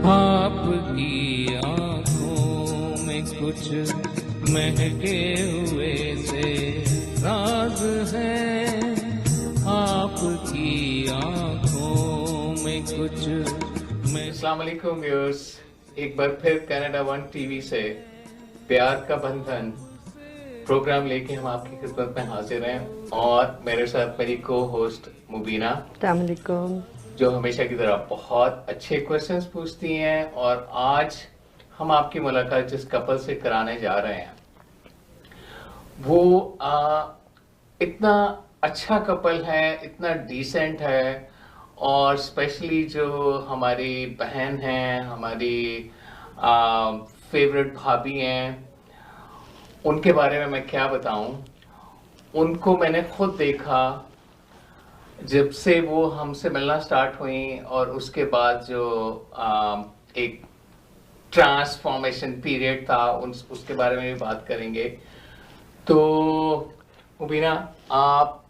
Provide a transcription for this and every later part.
आपकी आँखों में कुछ महके हुए से राज है, आपकी आँखों में कुछ। अस्सलाम वालेकुम व्यूअर्स, एक बार फिर कनाडा वन टीवी से प्यार का बंधन प्रोग्राम लेके हम आपकी खिदमत में हाजिर हैं और मेरे साथ मेरी को होस्ट मुबीना, अस्सलाम वालेकुम, जो हमेशा की तरह बहुत अच्छे क्वेश्चंस पूछती हैं। और आज हम आपकी मुलाकात जिस कपल से कराने जा रहे हैं वो इतना अच्छा कपल है, इतना डिसेंट है, और स्पेशली जो हमारी बहन हैं, हमारी फेवरेट भाभी हैं, उनके बारे में मैं क्या बताऊं। उनको मैंने खुद देखा जब से वो हमसे मिलना स्टार्ट हुई, और उसके बाद जो एक ट्रांसफॉर्मेशन पीरियड था उसके बारे में भी बात करेंगे। तो मुबीना, आप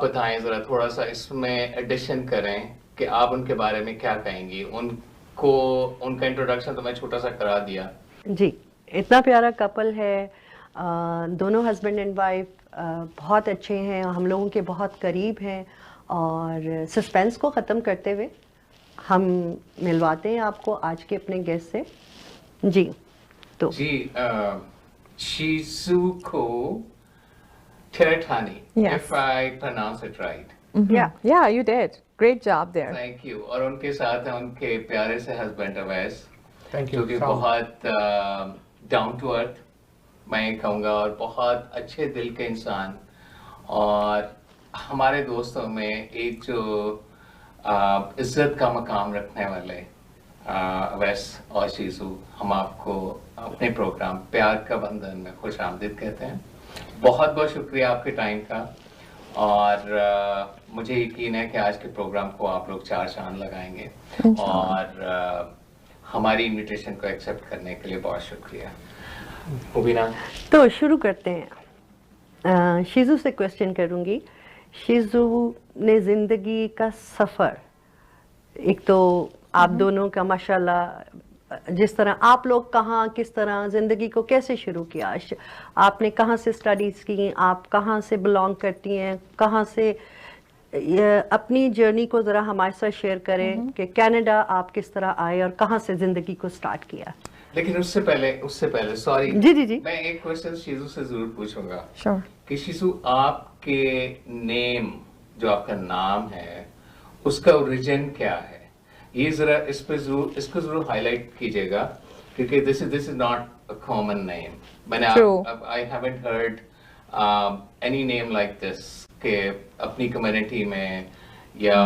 बताएं ज़रा, थोड़ा सा इसमें एडिशन करें कि आप उनके बारे में क्या कहेंगी। उनका इंट्रोडक्शन तो मैं छोटा सा करा दिया जी। इतना प्यारा कपल है, दोनों हस्बैंड एंड वाइफ बहुत अच्छे हैं, हम लोगों के बहुत करीब हैं। और सस्पेंस को ख़त्म करते हुए हम मिलवाते हैं आपको आज के अपने गेस्ट से। जी तो Shizu Teratani, Yes. if I pronounce it right. Yeah, you did. Great job there. Thank you. और उनके साथ हैं उनके प्यारे से हस्बैंड अवैस, Thank you. जो कि बहुत डाउन टू अर्थ मैं कहूँगा, और बहुत अच्छे दिल के इंसान, और हमारे दोस्तों में एक जो इज्जत का मकाम रखने वाले अवैस और शीजू, हम आपको अपने प्रोग्राम प्यार का बंधन में खुश आमदीद कहते हैं। बहुत बहुत शुक्रिया आपके टाइम का, और मुझे यकीन है कि आज के प्रोग्राम को आप लोग चार चांद लगाएंगे, और हमारी इनविटेशन को एक्सेप्ट करने के लिए बहुत शुक्रिया। मुबीना, तो शुरू करते हैं। शीजू से क्वेश्चन करूँगी। शीजू ने ज़िंदगी का सफ़र, एक तो आप दोनों का माशाल्लाह, जिस तरह आप लोग कहाँ किस तरह ज़िंदगी को कैसे शुरू किया, आपने कहाँ से स्टडीज़ की, आप कहाँ से बिलोंग करती हैं, कहाँ से, अपनी जर्नी को ज़रा हमारे साथ शेयर करें कि कनाडा आप किस तरह आए और कहाँ से ज़िंदगी को स्टार्ट किया। लेकिन उससे पहले सॉरी, जी मैं एक क्वेश्चन शीजू से जरूर पूछूंगा। Sure. कि शीजू, आपके नेम, जो आपका नाम है, उसका ओरिजिन क्या है? ये जरा इसको जरूर हाईलाइट कीजिएगा, क्योंकि this is not a common name. मैंने I haven't heard any name like this के अपनी कम्युनिटी में या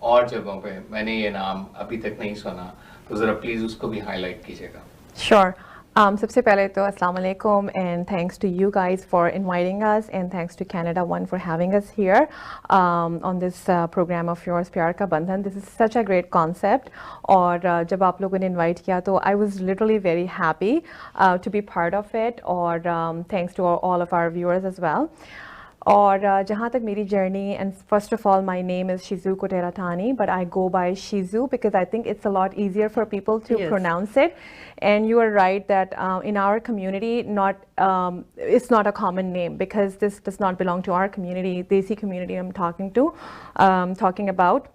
और जगहों पे मैंने ये नाम अभी तक नहीं सुना, तो जरा प्लीज उसको भी हाईलाइट कीजिएगा। Sure. सबसे पहले तो अस्सलाम वालेकुम, and thanks to you guys for inviting us, and thanks to Canada One for having us here on this program of yours, प्यार का बंधन. This is such a great concept. और जब आप लोगों ने invite किया तो I was literally very happy to be part of it. और thanks to all of our viewers as well. और जहाँ तक मेरी journey, and first of all my name is Shizu Teratani, but I go by Shizu because I think it's a lot easier for people to pronounce it. And you are right that in our community, it's not a common name, because this does not belong to our community, Desi community I'm talking about.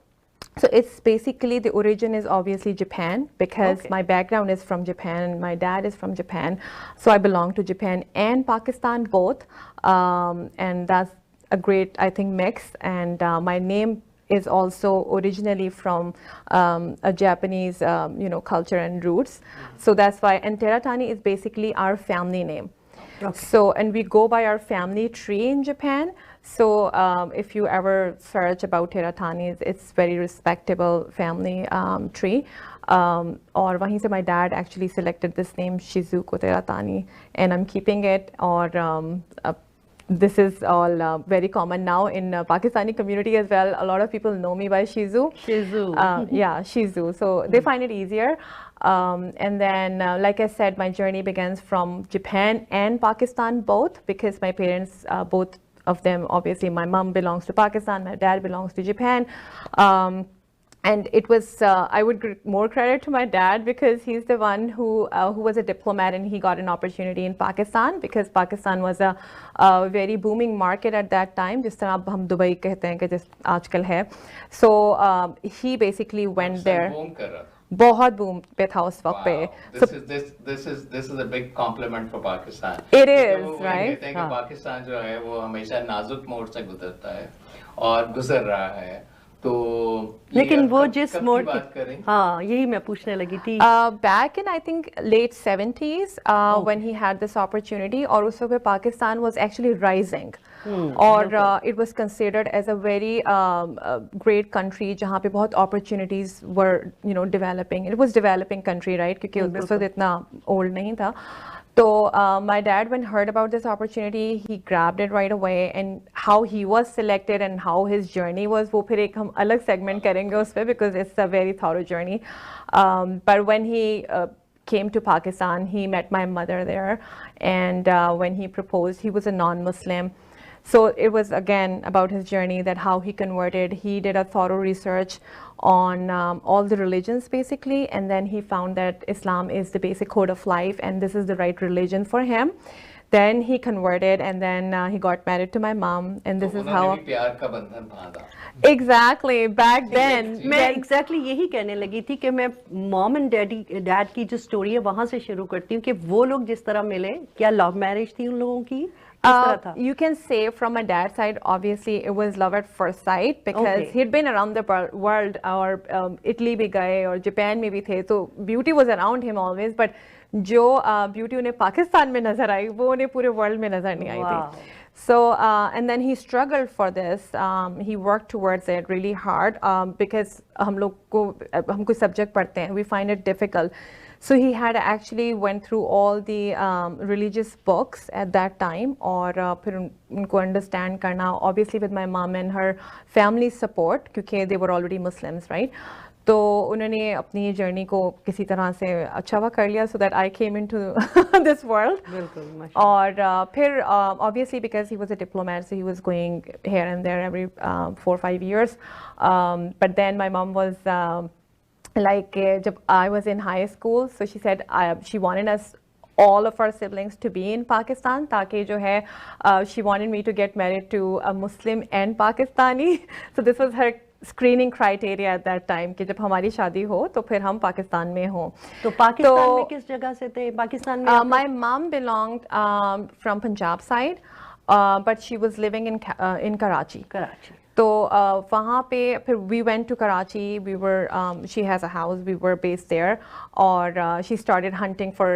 So it's basically, the origin is obviously Japan, because my background is from Japan, my dad is from Japan, so I belong to Japan and Pakistan both, and that's a great, I think, mix. And my name is also originally from a Japanese, culture and roots. So that's why, and Teratani is basically our family name. So, and we go by our family tree in Japan. So if you ever search about Teratani, it's very respectable family tree. और वहीं से my dad actually selected this name Shizu Teratani, and I'm keeping it. और this is all very common now in Pakistani community as well. A lot of people know me by Shizu. Yeah, Shizu. So they find it easier. And then, like I said, my journey begins from Japan and Pakistan both, because my parents, both of them, obviously my mom belongs to Pakistan, my dad belongs to Japan. and it was I would give more credit to my dad because he's the one who was a diplomat, and he got an opportunity in Pakistan because Pakistan was a very booming market at that time, जिस तरह अब हम Dubai कहते हैं कि जिस आजकल है. So he basically went there. boom कर रहा था. बहुत boom पे था उस वक्त पे. This is a big compliment for Pakistan. It is, right? कहते हैं कि पाकिस्तान जो है वो हमेशा नाजुक मोड़ से गुजरता है और गुजर रहा है. तो लेकिन वो जिस मोड़ की बात करें, हाँ यही मैं पूछने लगी थी. Back in I think late 70s when he had this opportunity, और उस वक्त Pakistan was actually rising. और it was considered as a very great country जहाँ पे बहुत opportunities were developing. It was developing country, right? क्योंकि उस वक्त इतना old नहीं था. So my dad, when heard about this opportunity, he grabbed it right away, and how he was selected and how his journey was, वो फिर एक हम अलग segment करेंगे उस पे because it's a very thorough journey. But when he came to Pakistan, he met my mother there, and when he proposed, he was a non-Muslim. So it was again about his journey, that how he converted. He did a thorough research on all the religions basically, and then he found that Islam is the basic code of life and this is the right religion for him. Then he converted, and then he got married to my mom, and this is how. प्यार का बंधन बांधा. Exactly, back then. मैं exactly यही कहने लगी थी कि मैं mom and dad की जो story है वहाँ से शुरू करती हूँ कि वो लोग जिस तरह मिले, क्या love marriage थी उन लोगों की? You can say from my dad's side, obviously it was love at first sight because he'd been around the world, और Italy भी गए और Japan में भी थे, तो beauty was around him always, but जो beauty उन्हें पाकिस्तान में नजर आई वो उन्हें पूरे world में नजर नहीं आई थी. So and then he struggled for this. He worked towards it really hard because हम लोग को हम कोई subject पढ़ते हैं, we find it difficult. So he had actually went through all the religious books at that time, और फिर उनको understand करना, obviously with my mom and her family support, क्योंकि they were already Muslims, right? तो उन्होंने अपनी journey को किसी तरह से अच्छा हुआ कर लिया, so that I came into this world. बिल्कुल. और फिर obviously because he was a diplomat, so he was going here and there every 4 or 5 years. But then my mom was like जब I was in high school, so she said she wanted us all of our siblings to be in Pakistan, ताकि जो है she wanted me to get married to a Muslim and Pakistani. So this was her screening criteria at that time कि जब हमारी शादी हो तो फिर हम पाकिस्तान में हो. तो पाकिस्तान में किस जगह से थे? पाकिस्तान में my mom belonged from Punjab side, but she was living in Karachi. तो वहाँ पे फिर we went to Karachi. We were she has a house. We were based there, और she started hunting for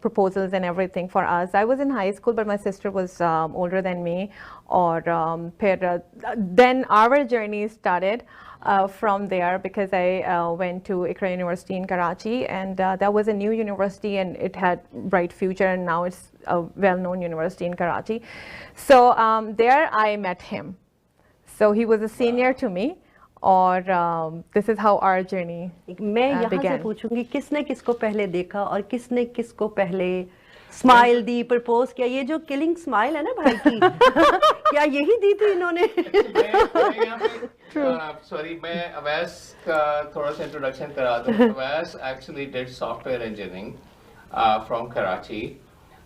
proposals and everything for us. I was in high school, but my sister was older than me, और फिर then our journey started from there because I went to Iqra University in Karachi, and that was a new university and it had bright future, and now it's a well-known university in Karachi. So there I met him. So he was a senior to me, और this is how our journey मैं यहाँ से पूछूंगी किसने किसको पहले देखा और किसने किसको पहले स्माइल दी, प्रपोज किया? ये जो किलिंग स्माइल है ना भाई की क्या यही दी थी इन्होंने? सॉरी मैं अवैस का थोड़ा सा इंट्रोडक्शन करा दूं. Awais actually did software engineering from Karachi.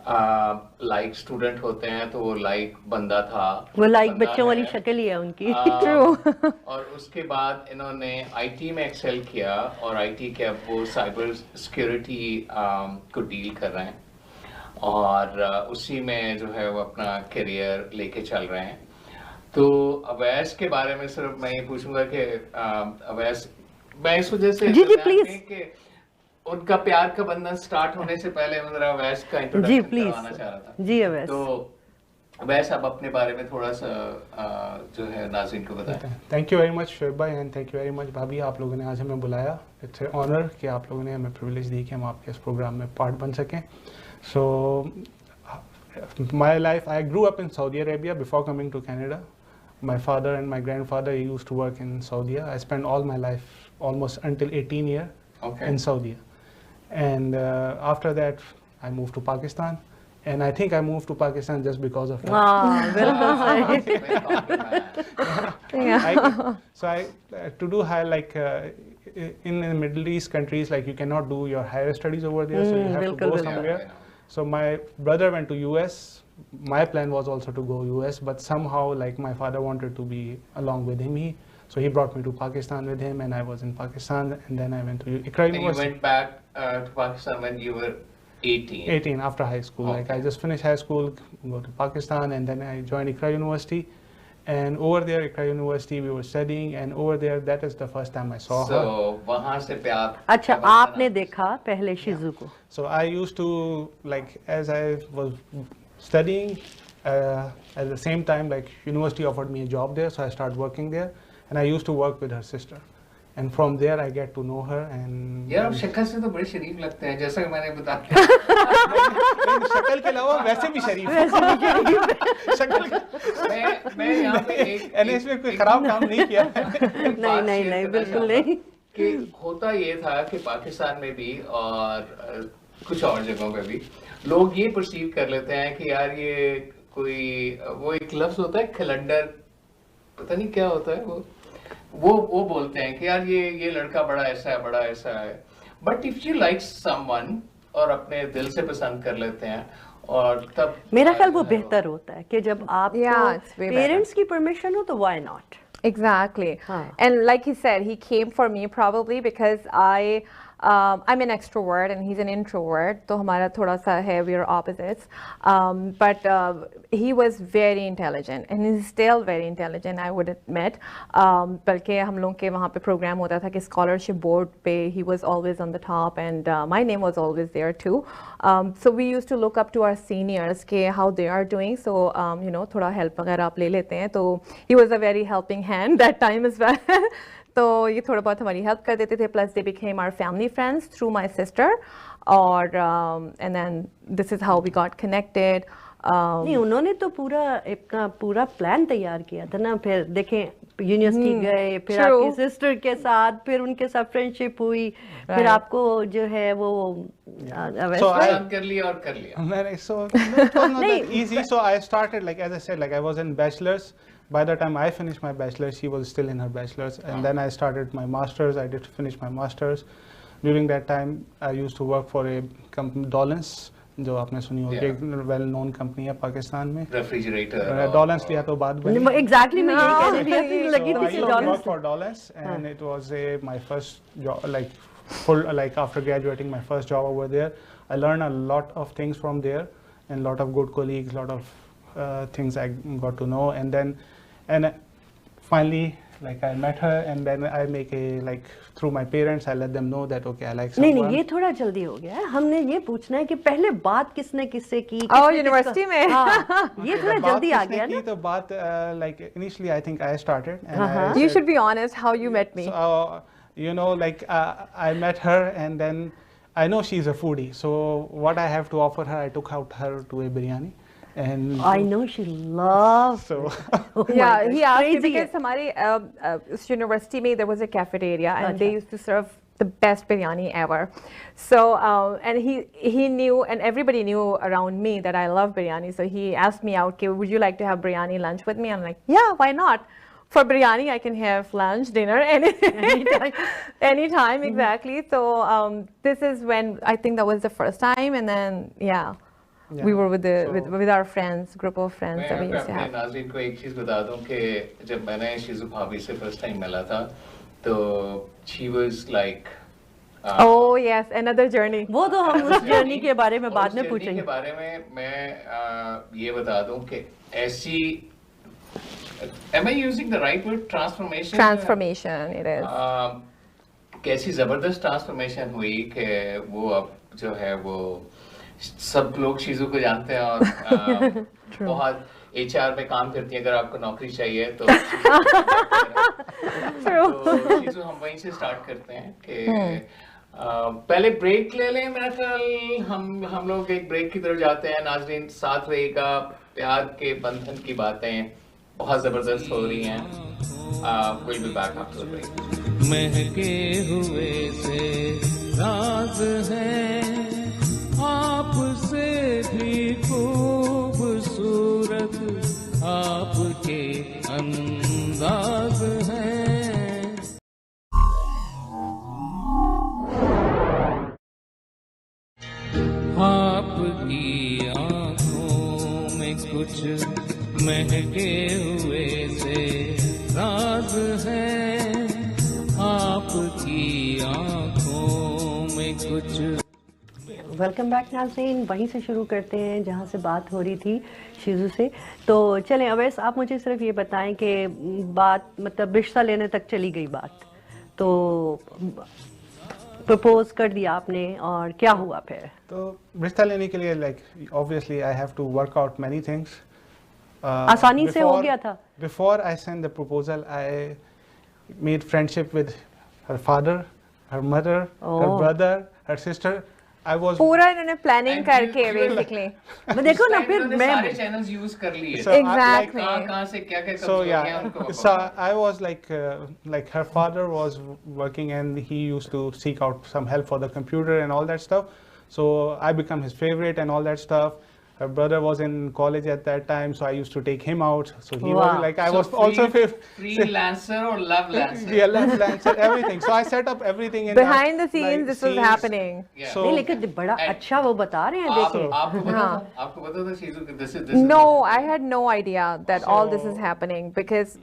Like student होते हैं तो वो लाइक बंदा था, वो लाइक बच्चों वाली शक्ल ही है उनकी. और उसके बाद इन्होंने आईटी में एक्सेल किया, और आईटी के अब वो साइबर सिक्योरिटी को डील कर रहे हैं, और उसी में जो है वो अपना करियर लेके चल रहे हैं. तो अवैस के बारे में सिर्फ मैं ये पूछूंगा कि अवैस, मैं इस वजह से जी प्लीज उनका प्यार का बंधन स्टार्ट होने से पहले मैं अवैस का इंट्रोडक्शन करवाना चाह रहा था. जी अवैस. तो अवैस आप अपने बारे में थोड़ा सा जो है नाज़रीन को बताएं. Thank you very much Shoaib भाई, and thank you very much भाभी, आप लोगों ने आज हमें बुलाया. इट्स ए ऑनर कि आप लोगों ने हमें प्रिविलेज दी कि हम आपके इस प्रोग्राम में पार्ट बन सकें. So my life, I grew up in Saudi Arabia before coming to Canada. My father and my grandfather used to work in Saudi. I spent all my life, almost until 18 years, in Saudi. And after that, I moved to Pakistan. and I think I moved to Pakistan just because of her. बिल्कुल सही. Very compliment. Yeah. To do high, like in the Middle East countries, like you cannot do your higher studies over there, so you have to बिल्कुल, go बिल्कुल. somewhere. Yeah, I know. So my brother went to US. My plan was also to go US, but somehow like my father wanted to be along with him. So he brought me to Pakistan with him, and I was in Pakistan, and then I went to Iqra And you University. went back to Pakistan when you were 18. 18 after high school. Like I Okay. just finished high school, go to Pakistan, and then I joined Iqra University. And over there, Iqra University, we were studying, and over there, that is the first time I saw her. So वहाँ से प्यार. अच्छा, का बंधन आपने देखा पहले शिजू को. So I used to, like, as I was studying, at the same time, like, university offered me a job there, so I started working there, and I used to work with her sister. And from there, I get to know her, and यार आप शक्ल से तो बड़े शरीफ लगते हैं, जैसा कि मैंने बताया. लेकिन शक्ल के अलावा वैसे भी शरीफ हूँ। शक्ल के- मैं यहाँ पे एक मैंने इसमें कोई खराब काम नहीं किया है। नहीं बिल्कुल नहीं. कि होता ये था कि पाकिस्तान में भी और कुछ और जगहों पे भी लोग ये परसीव कर लेते हैं कि यार ये कोई वो एक लफ्ज होता है खलंडर, पता नहीं क्या होता है वो बोलते हैं कि यार ये लड़का बड़ा ऐसा है. But if you like someone और अपने दिल से पसंद कर लेते हैं और तब मेरा ख्याल वो बेहतर होता है कि जब आप Yeah, it's way better. Parents की परमिशन हो तो why not. Exactly. Huh. And like he said, he came for me probably because I'm an extrovert and he's an introvert. तो हमारा थोड़ा सा है, we are opposites. But he was very intelligent and he's still very intelligent, I would admit. बल्कि हम लोग के वहाँ पे प्रोग्राम होता था कि scholarship board पे he was always on the top, and my name was always there too. So we used to look up to our seniors के how they are doing. So you know, थोड़ा help वगैरह आप ले लेते हैं. तो he was a very helping hand that time as well. तो ये थोड़ा बहुत हमारी हेल्प कर देते थे. Plus they became our family friends through my sister, और and then this is how we got connected. नहीं, उन्होंने तो पूरा प्लान तैयार किया था ना. फिर देखें, यूनिवर्सिटी गए, फिर True. आपकी सिस्टर के साथ, फिर उनके साथ फ्रेंडशिप हुई, फिर Right. आपको जो है वो So I- पसंद कर लिया. So it was not that easy. So I started, like, as I said, like I was in bachelor's. By the time I finished my bachelor's, she was still in her bachelor's, and then I started my master's. I did finish my master's. During that time, I used to work for a company, Dollins, जो आपने सुनी होगी, एक well-known company है पाकिस्तान में. Refrigerator. Dollins लिया तो बाद बनी. एग्जैक्टली मैं यही कहने लगी So थी I कि used to dollar. work for Dollins, and it was my first job, like full, like after graduating, my first job over there. I learned a lot of things from there, and a lot of good colleagues, a lot of things I got to know, and finally, like I met her, and then I make a, like, through my parents, I let them know that okay, I like someone. नहीं, ये थोड़ा जल्दी हो गया है. हमने ये पूछना है कि पहले बात किसने किससे की. यूनिवर्सिटी में. ये थोड़ा बात जल्दी आ किसने गया की, ना. तो बात like initially I think I started, and I You said- should be honest how you met me. So, you know, like I met her, and then I know she's a foodie. So what I have to offer her, I took out her to a biryani, and I know she loves. so Oh my Yeah, God, he asked me crazy है. because हमारे university में there was a cafeteria and they अच्छा. used to serve the best biryani ever. So and he knew, and everybody knew around me that I love biryani. So he asked me out, okay, would you like to have biryani lunch with me? I'm like, yeah, why not? For biryani, I can have lunch, dinner, anytime, exactly. So this is when I think that was the first time, and then yeah. We were with our friends, group of friends that we मैं used to अपने have. नाज़रीन को एक चीज बता दूं कि जब मैंने शिजू भाभी से फर्स्ट टाइम मिला था तो she was like Oh yes, another journey. वो तो हम उस जर्नी के बारे में बाद में उस journey पूछेंगे. के बारे में मैं ये बता दूं कि ऐसी am I using the right word, transformation? Transformation, it is. कैसी जबरदस्त ट्रांसफॉर्मेशन हुई कि वो अब जो है वो सब लोग शिजू को जानते हैं और बहुत HR में काम करती है. अगर आपको नौकरी चाहिए तो शिजू हम वहीं से स्टार्ट करते हैं कि पहले ब्रेक ले लें. मेरा ख्याल हम लोग एक ब्रेक की तरफ जाते हैं. नाजरीन साथ रहिएगा. प्यार के बंधन की बातें बहुत जबरदस्त हो रही हैं. We'll be back after the break. महके हुए से राज है आपसे भी खूबसूरत आपके अंदाज हैं। आपकी आंखों में कुछ महके हुए से राज है, आपकी आंखों में कुछ। वेलकम बैक नाज़रीन, वहीं से शुरू करते हैं जहाँ से बात हो रही थी शीजू से। तो चलें अवैस, आप मुझे सिर्फ ये बताएं कि बात मतलब रिश्ता लेने तक चली गई बात, तो प्रपोज कर दिया आपने और क्या हुआ फिर? तो रिश्ता लेने के लिए like obviously I have to work out many things. आसानी से हो गया था? Before I send the proposal I made friendship with her father, her mother, her brother, her sister. I was पूरा इन्होंने प्लानिंग करके बेसिकली मैं देखो ना फिर मैं सारे चैनल्स यूज कर लिए। So, Exactly. कहाँ से क्या क्या so गया yeah, उनको so I was like her father was working and he used to seek out some help for the computer and all that stuff. So I become his favorite and all that stuff. Her brother was in college at that time, so I used to take him out. So he Wow. was like I was also freelancer or love lancer. yeah, love lancer, everything. So I set up everything in behind the scenes like, this was scenes. happening. Yeah. So नहीं, लेकिन बड़ा अच्छा वो बता रहे हैं, देखिए। आपको पता था शीजू कि this is No, I had no idea that all this is happening because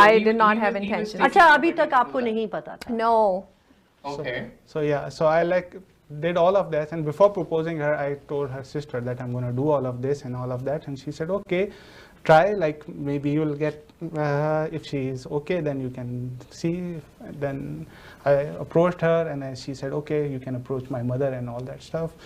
I did not have intention. अच्छा, अभी तक आपको नहीं पता था? No. Okay. So yeah, so I like did all of that, and before proposing her, I told her sister that I'm going to do all of this and all of that, and she said, okay, try, like maybe you'll get, if she is okay, then you can see. Then I approached her, and then she said, okay, you can approach my mother and all that stuff.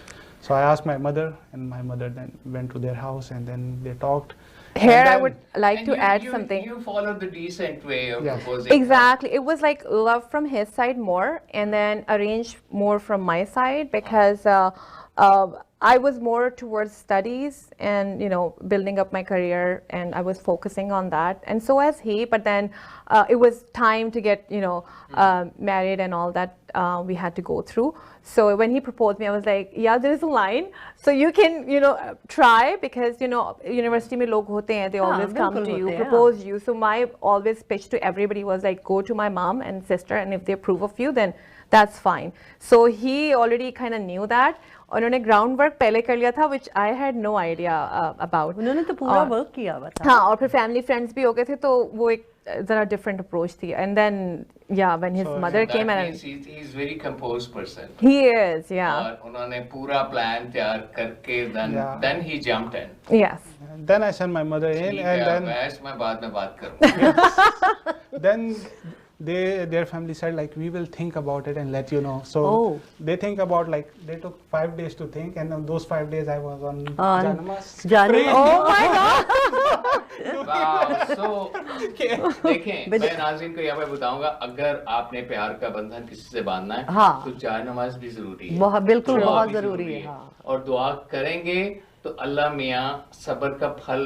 So I asked my mother, and my mother then went to their house, and then they talked. Here And I then- would like And to add you, something. You followed the decent way of Yeah. proposing. Exactly. It was like love from his side more and then arranged more from my side because I was more towards studies and, you know, building up my career, and I was focusing on that. And so as he, but then it was time to get, you know, married and all that we had to go through. So when he proposed me, I was like, yeah, there is a line. So you can, you know, try because, you know, university mein log hote hain, they always come bilkul to you, hote hain, propose you. So my always pitch to everybody was like, go to my mom and sister, and if they approve of you, then that's fine. So he already kind of knew that. उन्होंने ground work पहले कर लिया था which I had no idea about. उन्होंने तो पूरा work किया हुआ था। हाँ, और फिर फैमिली फ्रेंड्स भी हो गए थे, तो वो एक जरा डिफरेंट अप्रोच थी. एंड देन या when his mother came and he is very composed person. He is या और उन्होंने पूरा प्लान तैयार करके then he jumped in. Yes. Then I sent my mother in, ठीक and है, then मैं बाद में बात करूँगा. then their family said like we will think about it and let you know. So they think about like they took 5 days to think, and on those 5 days I was on Janamas. Oh my God! So देखें, मैं नाज़रीन को यहाँ पे बताऊंगा, अगर आपने प्यार का बंधन किसी से बांधना है, तो जान नमाज भी जरूरी है, बहुत बिल्कुल दुआ बहुत भी जरूरी है। और दुआ करेंगे तो अल्लाह मियाँ सब्र का फल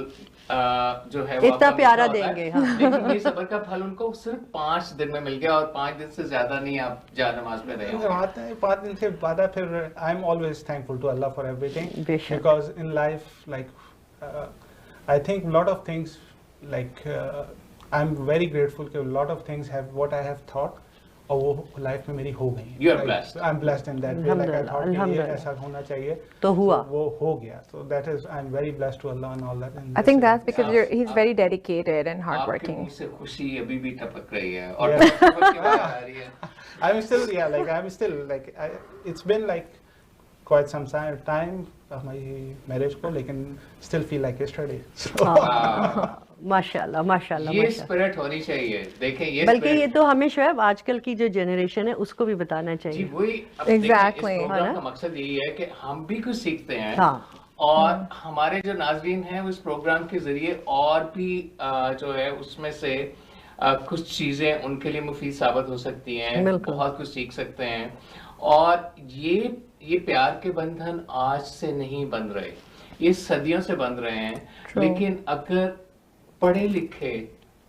जो है वो इतना आपका प्यारा मीठा होता है। देंगे, हाँ। लेकिन ये सब्र का फल उनको सिर्फ 5 दिन में मिल गया, और 5 दिन से ज्यादा नहीं आप जान नमाज में रहे होंगे। 5 दिन के बाद फिर I am always thankful to Allah for everything, बेशक। because in life like I think a lot of things like I'm very grateful कि a lot of things have what I have thought और वो life में मेरी हो गई। You are blessed. I'm blessed in that way. Like I thought कि ये ऐसा होना चाहिए, तो हुआ, वो हो गया। So that is I'm very blessed to Allah and all that. And I think that's because he's very dedicated and आपके hardworking. मुंह से खुशी अभी भी टपक रही है और टपक के बाहर आ रही है। I'm still it's been like quite some time of my marriage को, लेकिन still feel like yesterday. So, माशाल्लाह माशाल्लाह ये माशाल्लाह। स्पिरिट होनी चाहिए। देखें ये बल्कि spirit- ये तो हमें शोएब आजकल की जो जनरेशन है उसको भी बताना जी चाहिए। वही अब Exactly. देखें, इस है प्रोग्राम ना? का मकसद यही है कि हम भी कुछ सीखते हैं, हाँ। और हमारे जो नाज़रीन हैं उस प्रोग्राम के जरिए और भी जो है उसमें से कुछ चीजें उनके लिए मुफीद साबित हो सकती हैं, बिल्कुल। बहुत कुछ सीख सकते हैं। और ये प्यार के बंधन आज से नहीं बन रहे, ये सदियों से बन रहे हैं। लेकिन अगर पढ़े लिखे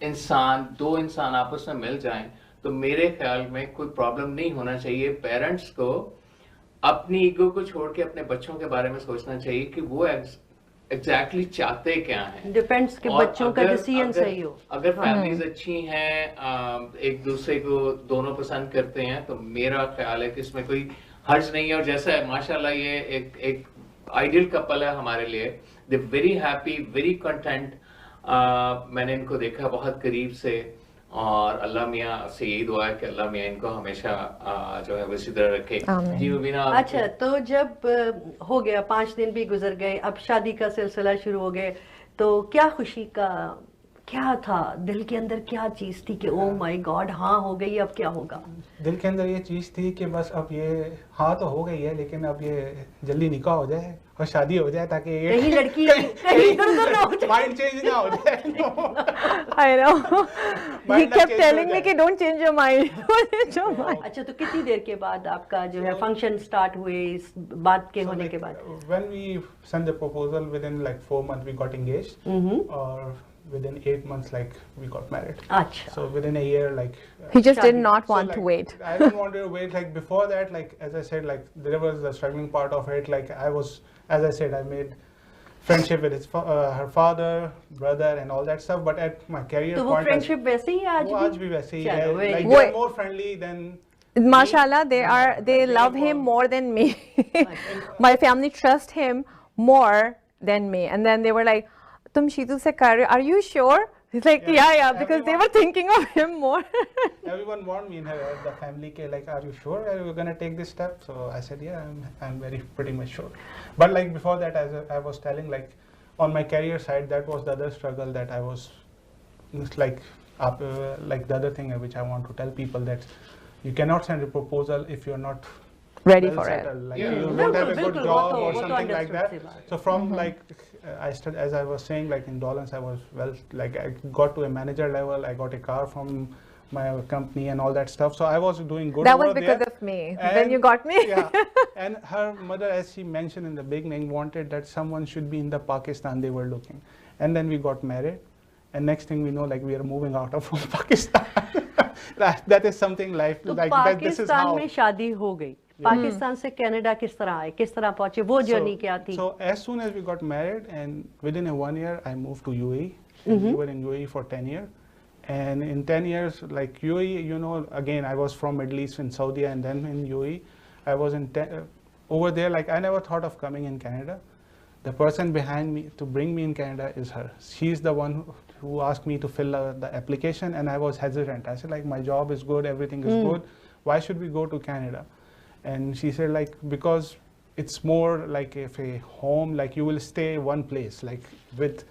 इंसान, 2 इंसान आपस में मिल जाएं, तो मेरे ख्याल में कोई प्रॉब्लम नहीं होना चाहिए पेरेंट्स को अपनी ईगो को छोड़ के अपने बच्चों के बारे में सोचना चाहिए कि वो एग्जैक्टली चाहते क्या हैं। डिपेंड्स कि और बच्चों का डिसीजन सही हो। अगर फैमिलीज अच्छी हैं, एक दूसरे को दोनों पसंद करते हैं, तो मेरा ख्याल है कि इसमें कोई हर्ज नहीं है। और जैसा है माशाल्लाह ये एक आइडियल कपल है हमारे लिए। They very happy, very content. मैंने इनको देखा बहुत करीब से, और अल्लाह मियाँ से यही दुआ है कि अल्लाह मियाँ इनको हमेशा जो है इसी तरह रखे। जी मुबीना। अच्छा, तो जब हो गया 5 दिन भी गुजर गए, अब शादी का सिलसिला शुरू हो गए, तो क्या खुशी का क्या था दिल के अंदर, क्या चीज थी कि ओ माय गॉड हाँ हो गई, अब क्या होगा? दिल के अंदर ये चीज़ थी कि बस अब ये हाँ तो हो गई है, लेकिन अब ये जल्दी निकाह हो जाए और शादी हो जाए, ताकि ये कहीं लड़की कहीं इधर-उधर ना हो जाए। माइंड चेंज ना हो जाए। I know. He Mind kept change telling हो me जाए। कि don't change your mind. Don't change your mind. अच्छा, तो कितनी देर के बाद आपका जो है फंक्शन स्टार्ट हुए इस बात के होने के बाद? When we sent the proposal, within like 4 months we got engaged, or within 8 months like we got married. अच्छा, So within a year, like He just did Shadi. not so, want like, to wait. I didn't want to wait. Like before that, like as I said, like there was the struggling part of it. Like I was, as I said, I made friendship with her father, brother, and all that stuff. But at my career तो वो point, friendship वैसे ही आज वो भी? आज भी वैसे ही चलो, है. very Like good. they're more friendly than. Mashallah, they love him more than me. My family trust him more than me. And then they were like, "Tum Shizu se kar rahe ho? Are you sure?" He's like, yeah, because they were thinking of him more. Everyone warned me in the family, ke, like, are you sure are you gonna take this step? So I said, yeah, I'm very pretty much sure. But like before that, as I was telling, like on my career side, that was the other struggle that I was, it's like the other thing which I want to tell people, that you cannot send a proposal if you're not Ready well for it. settled. Like Yeah. you don't have a good बिल्कुल, job वो or तो something like that. understood सी बात। So from like as I was saying, like in Dolans, I was like I got to a manager level. I got a car from my company and all that stuff. So I was doing good. That was over because there. of me. And Then you got me. Yeah, and her mother, as she mentioned in the beginning, wanted that someone should be in the Pakistan they were looking. And then we got married, and next thing we know, like we are moving out of Pakistan. that is something like तो like that. This is Pakistan how. में शादी हो गई, पाकिस्तान से Canada किस तरह आए, किस तरह पहुंचे, वो जर्नी क्या थी? So as soon as we got married, and within a 1 year, I moved to UAE. And we were in UAE for 10 years. And in 10 years, like UAE, you know, again, I was from Middle East in Saudi, and then in UAE, I was in over there. Like I never thought of coming in Canada. The person behind me to bring me in Canada is her. She's the one who asked me to fill the application, and I was hesitant. I said, like, my job is good, everything is good. Why should we go to Canada? And she said, like, because it's more like if a home, like you will stay one place, like with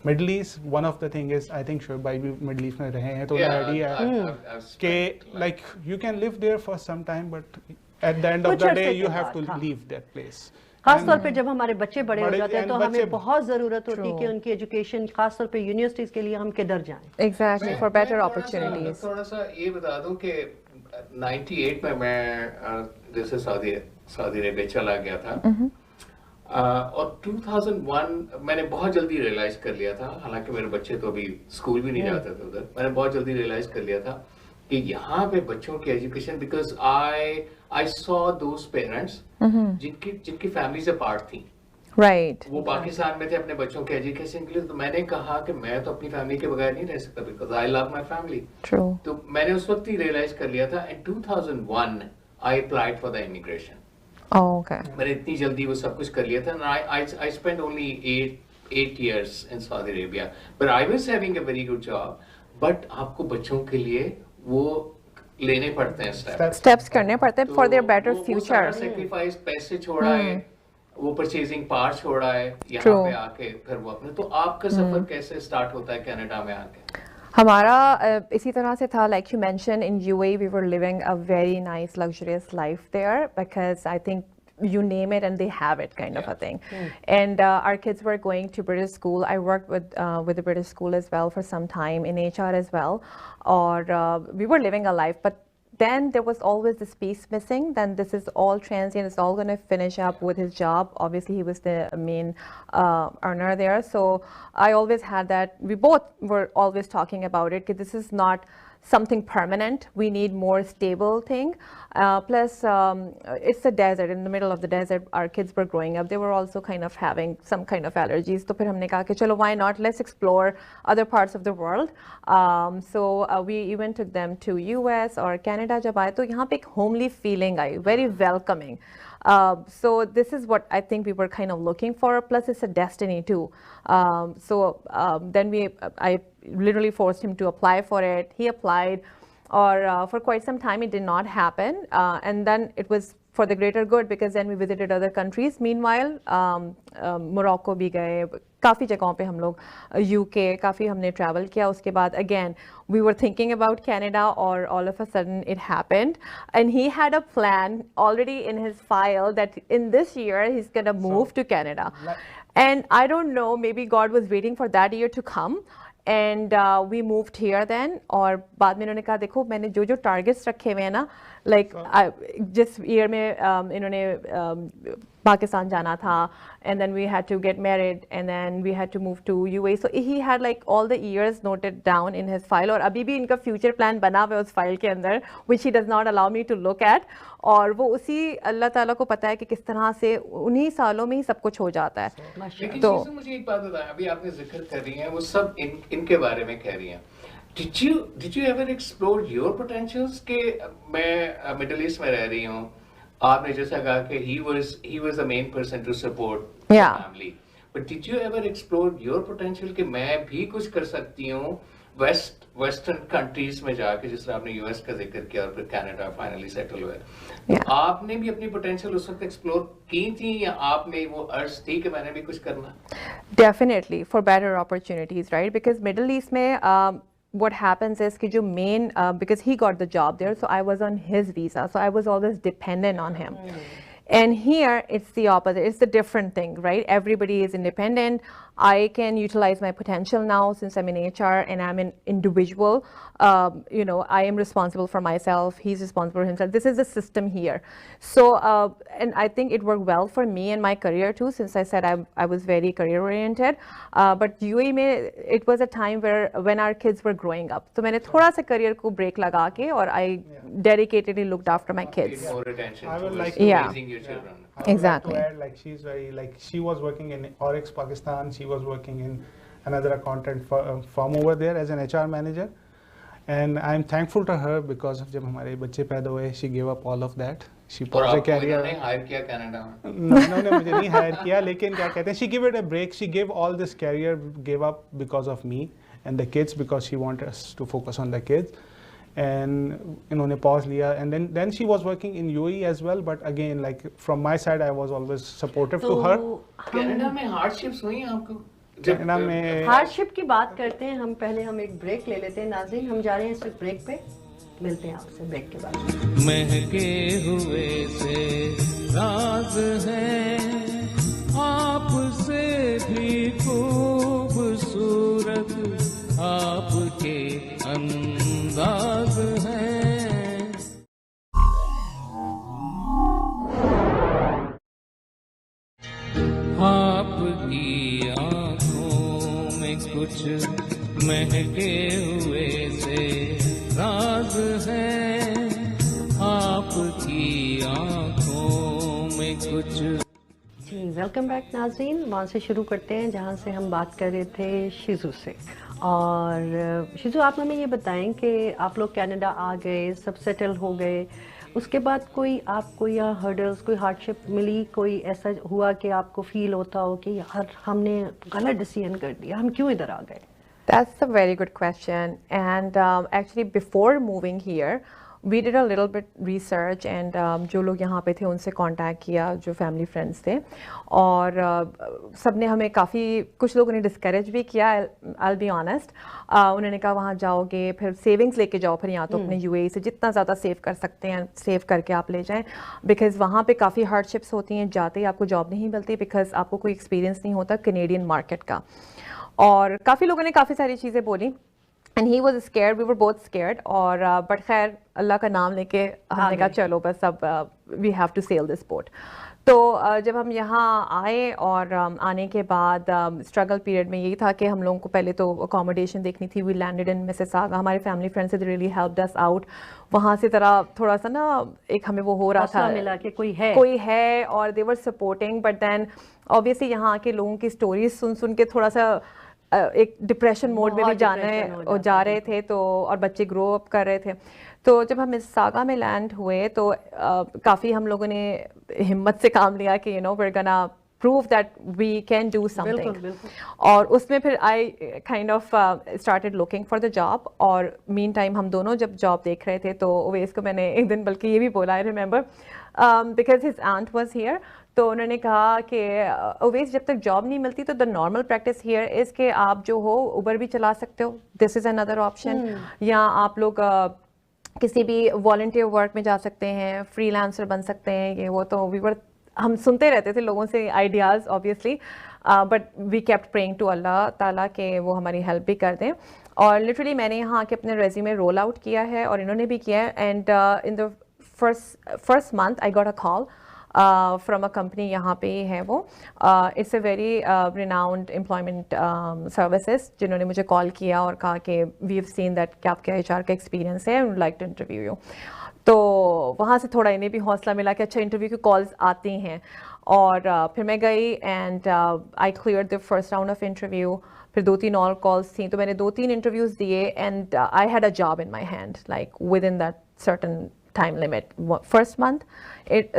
Middle East. One of the thing is, I think Shoaib bhai bhi Middle East mein rahe hain, to idea I've ke spent, like you can live there for some time, but at the end of कुछ the अरसे day के you have बाद, to हाँ। leave that place. खास And- तौर पे जब हमारे बच्चे बड़े हो बड़े- जाते हैं तो and हमें बच्चे- बहुत जरूरत होती है True. कि उनकी एजुकेशन, खास तौर पे यूनिवर्सिटीज के लिए हम किधर जाएं। Exactly, for better opportunities. थोड़ा सा ये बता दूं कि 98 में मैं जैसे सऊदी अरेबिया चला गया था, और 2001 मैंने बहुत जल्दी रियलाइज कर लिया था, हालांकि मेरे बच्चे तो अभी स्कूल भी नहीं जाते थे उधर, मैंने बहुत जल्दी रियलाइज कर लिया था कि यहाँ पे बच्चों की education, because I saw those parents जिनकी फैमिली से पार्ट थी, Right. वो पाकिस्तान में थे अपने बच्चों के एजुकेशन के लिए, तो मैंने कहा कि मैं तो अपनी फैमिली के बगैर नहीं रह सकता, because I love my family. True. तो मैंने उस वक्त ही रियलाइज कर लिया था। इन 2001 आई applied for the immigration. Oh, okay. मैंने इतनी जल्दी वो सब कुछ कर लिया था। I spend only 8 years in Saudi Arabia, but I was having a very good job. But आपको बच्चों के लिए वो लेने पड़ते हैं steps। Steps करने पड़ते हैं for their better वो future. सारा sacrifice, पैसे छोड़ा है, वो परचेजिंग पार्ट छोड़ा है यहाँ True. पे आके, फिर वो अपने। तो आपका सफर कैसे स्टार्ट होता है कनाडा में आके? हमारा इसी तरह से था, like you mentioned, in UAE we were living a very nice luxurious life there, because I think you name it and they have it, kind of a thing. And our kids were going to British school. I worked with the British school as well for some time in HR as well, or we were living a life, but then there was always this piece missing. Then this is all transient, it's all going to finish up with his job. Obviously he was the main earner there, so I always had that. We both were always talking about it, because this is not something permanent. We need more stable thing. Plus, it's a desert, in the middle of the desert. Our kids were growing up. They were also kind of having some kind of allergies. तो फिर हमने कहा कि चलो, why not? Let's explore other parts of the world. So we even took them to US or Canada. जब आए तो यहाँ पे एक homely feeling I, very welcoming. So this is what I think we were kind of looking for. Plus, it's a destiny too. Then I literally forced him to apply for it. He applied, or for quite some time it did not happen. And then it was for the greater good, because then we visited other countries. Meanwhile, Morocco भी गए, काफ़ी जगहों पे हम लोग, UK काफ़ी हमने travel किया. उसके बाद again we were thinking about Canada, or all of a sudden it happened, and he had a plan already in his file that in this year he's gonna move to Canada. And I don't know, maybe God was waiting for that year to come. And we moved here then. और बाद में इन्होंने कहा देखो मैंने जो जो targets रखे हुए हैं ना, like जिस year में इन्होंने पाकिस्तान जाना था, and then we had to get married, and then we had to move to UAE. So he had like all the years noted down in his file, और अभी भी इनका future plan बना हुआ है उस file के अंदर, which he does not allow me to look at. और वो उसी अल्लाह ताला को पता है कि किस तरह से उन्हीं सालों में ही सब कुछ हो जाता है. लेकिन तो मुझे एक बात बताएं, अभी आपने जिक्र कर रही हैं वो सब इनके बारे में कह रही हैं. Did you ever explore your potentials? कि मैं मिडिल ईस्ट में रह रही हूँ, आपने जैसा कहा कि he was the main person to support the family. But did you ever explore your potential कि मैं भी कुछ कर सकती हूँ वेस्टर्न कंट्रीज में जाके, जिस तरह आपने यूएस का जिक्र किया और फिर कनाडा फाइनली सेटल हुए, तो आपने भी अपनी पोटेंशियल उस वक्त एक्सप्लोर की थी, या आपने वो अर्ज थी कि मैंने भी कुछ करना? Definitely for better opportunities, right? Because Middle East में what happens is कि जो main because he got the job there, so I was on his visa, so I was always dependent on him. And here it's the opposite. It's the different thing, right? Everybody is independent. I can utilize my potential now since I'm in HR and I'm an individual. You know, I am responsible for myself. He's responsible for himself. This is the system here. So, and I think it worked well for me and my career too, since I said I was very career oriented. But UAE में, it was a time where when our kids were growing up, so मैंने थोड़ा सा career को break लगा के, और I dedicatedly looked after my kids. More attention I would to like raising your children. Exactly. Like to add, like she's very, like she was working in Oryx, Pakistan. She was working in another accountant firm over there as an HR manager, and I'm thankful to her because of जब हमारे बच्चे पैदा हुए, she gave up all of that. She paused her career. इन्होंने higher किया Canada में? इन्होंने मुझे नहीं हायर किया, लेकिन क्या कहते हैं, she gave it a break. She gave all this career, gave up because of me and the kids, because she wanted us to focus on the kids. And इन्होंने pause लिया, and then she was working in UAE as well, but again, like from my side I was always supportive to her. Canada में hardships हुई हैं आपको? Canada में hardship की बात करते हैं हम, पहले हम एक ब्रेक ले लेते हैं. नाज़रीन, हम जा रहे हैं इस ब्रेक पे, मिलते हैं आपसे ब्रेक के बाद. महके हुए से राज है आपसे भी खूबसूरत आपके अंदाज है. आपकी आँखों में कुछ महके हुए से राज है, आपकी आँखों में कुछ. जी, वेलकम बैक नाज़रीन. वहाँ से शुरू करते हैं जहाँ से हम बात कर रहे थे शिजू से. और शिजू, आप हमें ये बताएं कि आप लोग कनाडा आ गए, सब सेटल हो गए, उसके बाद कोई आपको या हर्डल्स, कोई हार्डशिप मिली, कोई ऐसा हुआ कि आपको फील होता हो कि यार हमने गलत डिसीजन कर दिया, हम क्यों इधर आ गए? That's a very good question. And actually before moving here, we did a little bit research, and जो लोग यहाँ पे थे उनसे कांटेक्ट किया, जो फैमिली फ्रेंड्स थे, और सब ने हमें काफ़ी, कुछ लोगों ने डिस्करेज भी किया. I'll be honest. उन्होंने कहा वहाँ जाओगे फिर सेविंग्स लेके जाओ, फिर यहाँ तो अपने UAE से जितना ज़्यादा सेव कर सकते हैं सेव करके आप ले जाएं, बिकॉज़ वहाँ पे काफ़ी हार्डशिप्स होती हैं. जाते ही आपको जॉब नहीं मिलती बिकॉज़ आपको कोई एक्सपीरियंस नहीं होता कनेडियन मार्केट का. और काफ़ी लोगों ने काफ़ी सारी चीज़ें बोली, and he was scared, we were both scared. और but खैर अल्लाह का नाम लेके हमने कहा चलो बस अब we have to sail this boat. तो जब हम यहाँ आए और आने के बाद स्ट्रगल पीरियड में यही था कि हम लोगों को पहले तो अकोमोडेशन देखनी थी. We landed in Mississauga. हमारे फैमिली फ्रेंड्स से रियली हेल्प्ड अस आउट. वहाँ से तरह थोड़ा सा ना एक हमें वो हो रहा था मिला कि कोई है और they were supporting. But then obviously यहाँ आके लोगों की स्टोरीज सुन सुन के थोड़ा सा एक डिप्रेशन मोड में भी जा रहे थे. तो और बच्चे ग्रो अप कर रहे थे. तो जब हम इस सागा में लैंड हुए तो काफ़ी हम लोगों ने हिम्मत से काम लिया कि we're gonna prove that we can do something. और उसमें फिर I kind of started looking for the job. और mean time हम दोनों जब जॉब देख रहे थे तो ओवैस को मैंने एक दिन बल्कि ये भी बोला, I remember, because his aunt was here. तो उन्होंने कहा कि ओवैस जब तक जॉब नहीं मिलती तो the normal practice here is कि आप जो हो उबर भी चला सकते हो. This is another option. या आप लोग किसी भी वॉलंटियर वर्क में जा सकते हैं, फ्रीलांसर बन सकते हैं. ये वो तो हम सुनते रहते थे लोगों से ideas obviously. But we kept praying to Allah ताला के वो हमारी हेल्प भी कर दें. और लिटरली मैंने यहाँ के अपने रेज्यूमे रोल आउट किया है और इन्होंने भी किया है. And in the first month I got a call from a company यहाँ पे ही है वो. It's a very renowned employment services जिन्होंने मुझे कॉल किया और कहा कि we've seen that कि आपके HR का एक्सपीरियंस है and would like to interview you. तो वहाँ से थोड़ा इन्हें भी हौसला मिला कि अच्छा इंटरव्यू की कॉल्स आती हैं. और फिर मैं गई and I clear the first round of interview. फिर 2-3 और कॉल्स थी तो मैंने 2-3 इंटरव्यूज़ दिए and I had a job in my hand like with in that certain time limit. First month,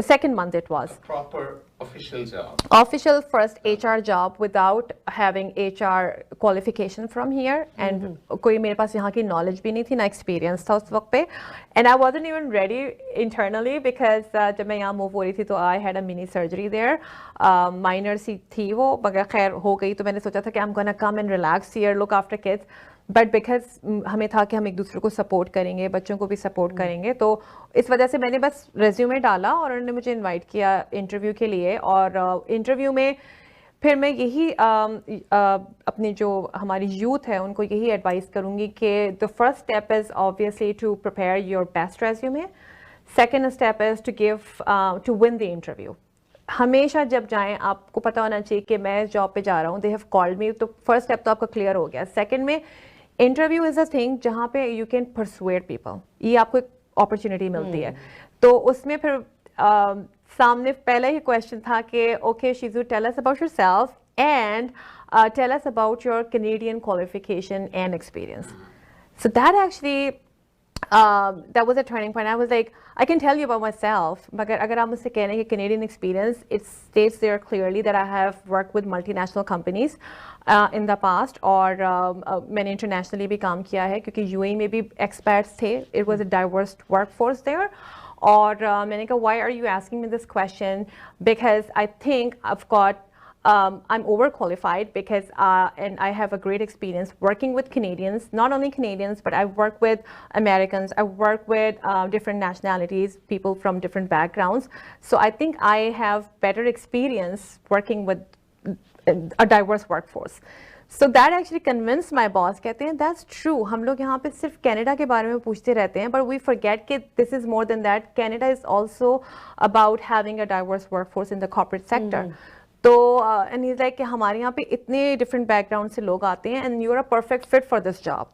second month it was. A proper official job. Official first HR job without having HR qualification from here. And कोई मेरे पास यहाँ की knowledge भी नहीं थी, ना experience था उस वक्त पे. And I wasn't even ready internally because जब मैं यहाँ move हो रही थी तो I had a mini surgery there. Minor सी थी वो, मगर खैर हो गई. तो मैंने सोचा था कि I'm gonna come and relax here, look after kids. But because हमें था कि हम एक दूसरे को सपोर्ट करेंगे, बच्चों को भी सपोर्ट करेंगे. तो इस वजह से मैंने बस रेज्यूमे डाला और उन्होंने मुझे इनवाइट किया इंटरव्यू के लिए. और इंटरव्यू में फिर मैं यही अपनी जो हमारी यूथ है उनको यही एडवाइस करूँगी कि the first step is obviously to prepare your best resume. Second step is to give to win the interview. हमेशा जब जाएं आपको पता होना चाहिए कि मैं जॉब पे जा रहा हूँ, दे हैव कॉल्ड मी. तो फर्स्ट स्टेप तो आपका क्लियर हो गया. सेकंड में इंटरव्यू इज़ अ थिंग जहाँ पे यू कैन परसुएड पीपल. ये आपको एक अपॉर्चुनिटी मिलती है. तो उसमें फिर सामने पहला ही क्वेश्चन था कि okay Shiju, tell us about yourself and tell us about your Canadian qualification and experience. So that actually that was a turning point. I was like, I can tell you about myself, मगर अगर आप मुझसे कह रहे हैं कि Canadian experience, it states there clearly that I have worked with multinational companies in the past. और मैंने internationally भी काम किया है क्योंकि UAE में भी expats थे. It was a diverse workforce there. और मैंने कहा, why are you asking me this question? Because I think I've got I'm overqualified because and I have a great experience working with Canadians, not only Canadians, but I've worked with Americans, I've worked with different nationalities, people from different backgrounds. So I think I have better experience working with a diverse workforce. So that actually convinced my boss. कहते हैं that's true. हम लोग यहाँ पे सिर्फ Canada के बारे में पूछते रहते हैं, but we forget कि this is more than that. Canada is also about having a diverse workforce in the corporate sector. तो एंड ही इज लाइक कि हमारे यहाँ पे इतने डिफरेंट बैकग्राउंड से लोग आते हैं and you are a perfect fit for this job.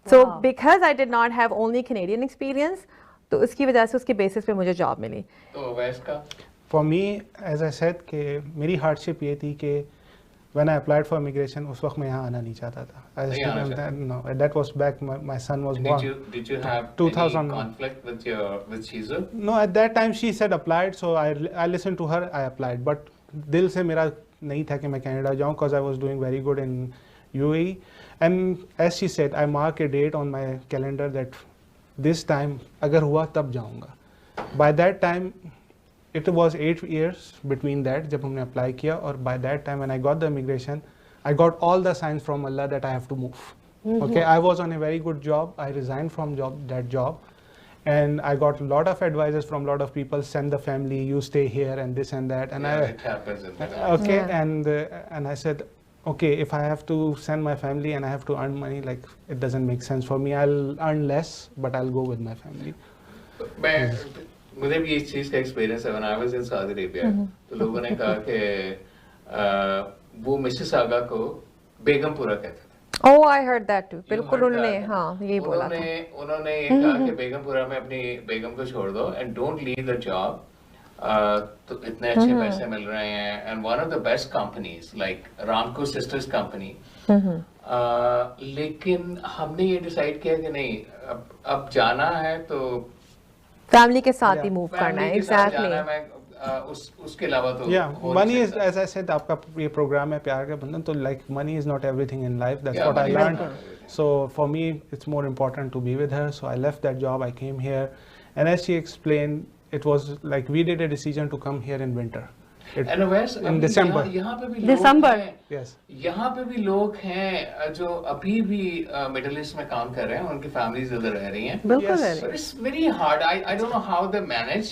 So because I did not have only Canadian experience, तो उसकी वजह से उसके बेसिस पे मुझे जॉब मिली. तो वैस का for me as I said कि मेरी हार्डशिप ये थी कि when I applied for immigration उस वक्त मैं यहाँ आना नहीं चाहता था. No that was back my son was born. Did you have 2000 any conflict with Shizu? No, at that time she said applied, so I listened to her, I applied, but दिल से मेरा नहीं था कि मैं कनाडा जाऊँ because I was doing very good in UAE. And as she said, I mark a date on my calendar that this time अगर हुआ तब जाऊँगा. By that time it was 8 years between that जब हमने apply किया, और by that time when I got the immigration, I got all the signs from Allah that I have to move. Okay, I was on a very good job. I resigned from that job. And I got a lot of advices from a lot of people, send the family, you stay here and this and that. And Yeah, it happens in that. okay, and I said, okay, if I have to send my family and I have to earn money, like it doesn't make sense for me. I'll earn less, but I'll go with my family. मैं मुझे भी इस चीज का experience है। When I was in Saudi Arabia, तो लोगों ने कहा कि वो मिसिसागा को बेगमपुरा कहते थे। Oh, I heard that too. बिल्कुल उन्होंने हाँ यही बोला था। उन्होंने ये कहा कि बेगमपुरा में अपनी बेगम को छोड़ दो and don't leave the job. तो इतने अच्छे पैसे मिल रहे हैं and one of the best companies like Ramco Sisters Company. लेकिन हमने ये डिसाइड किया कि नहीं, अब जाना है तो फैमिली के साथ ही मूव करना है। एग्जैक्टली। उसके अलावा तो money is, as I said, आपका ये प्रोग्राम है प्यार का बंधन, तो like money is not everything in life. That's what I learned. So for me it's more important to be with her, so I left that job, I came here, and as she explained, it was like we did a decision to come here in winter. In December. यहाँ पे भी December. Yes. यहाँ पे भी लोग हैं जो अभी भी मिडिल ईस्ट में काम कर रहे हैं, उनकी फैमिलीज इधर रह रही हैं। बिल्कुल रह रही हैं। It's very hard. I don't know how they manage.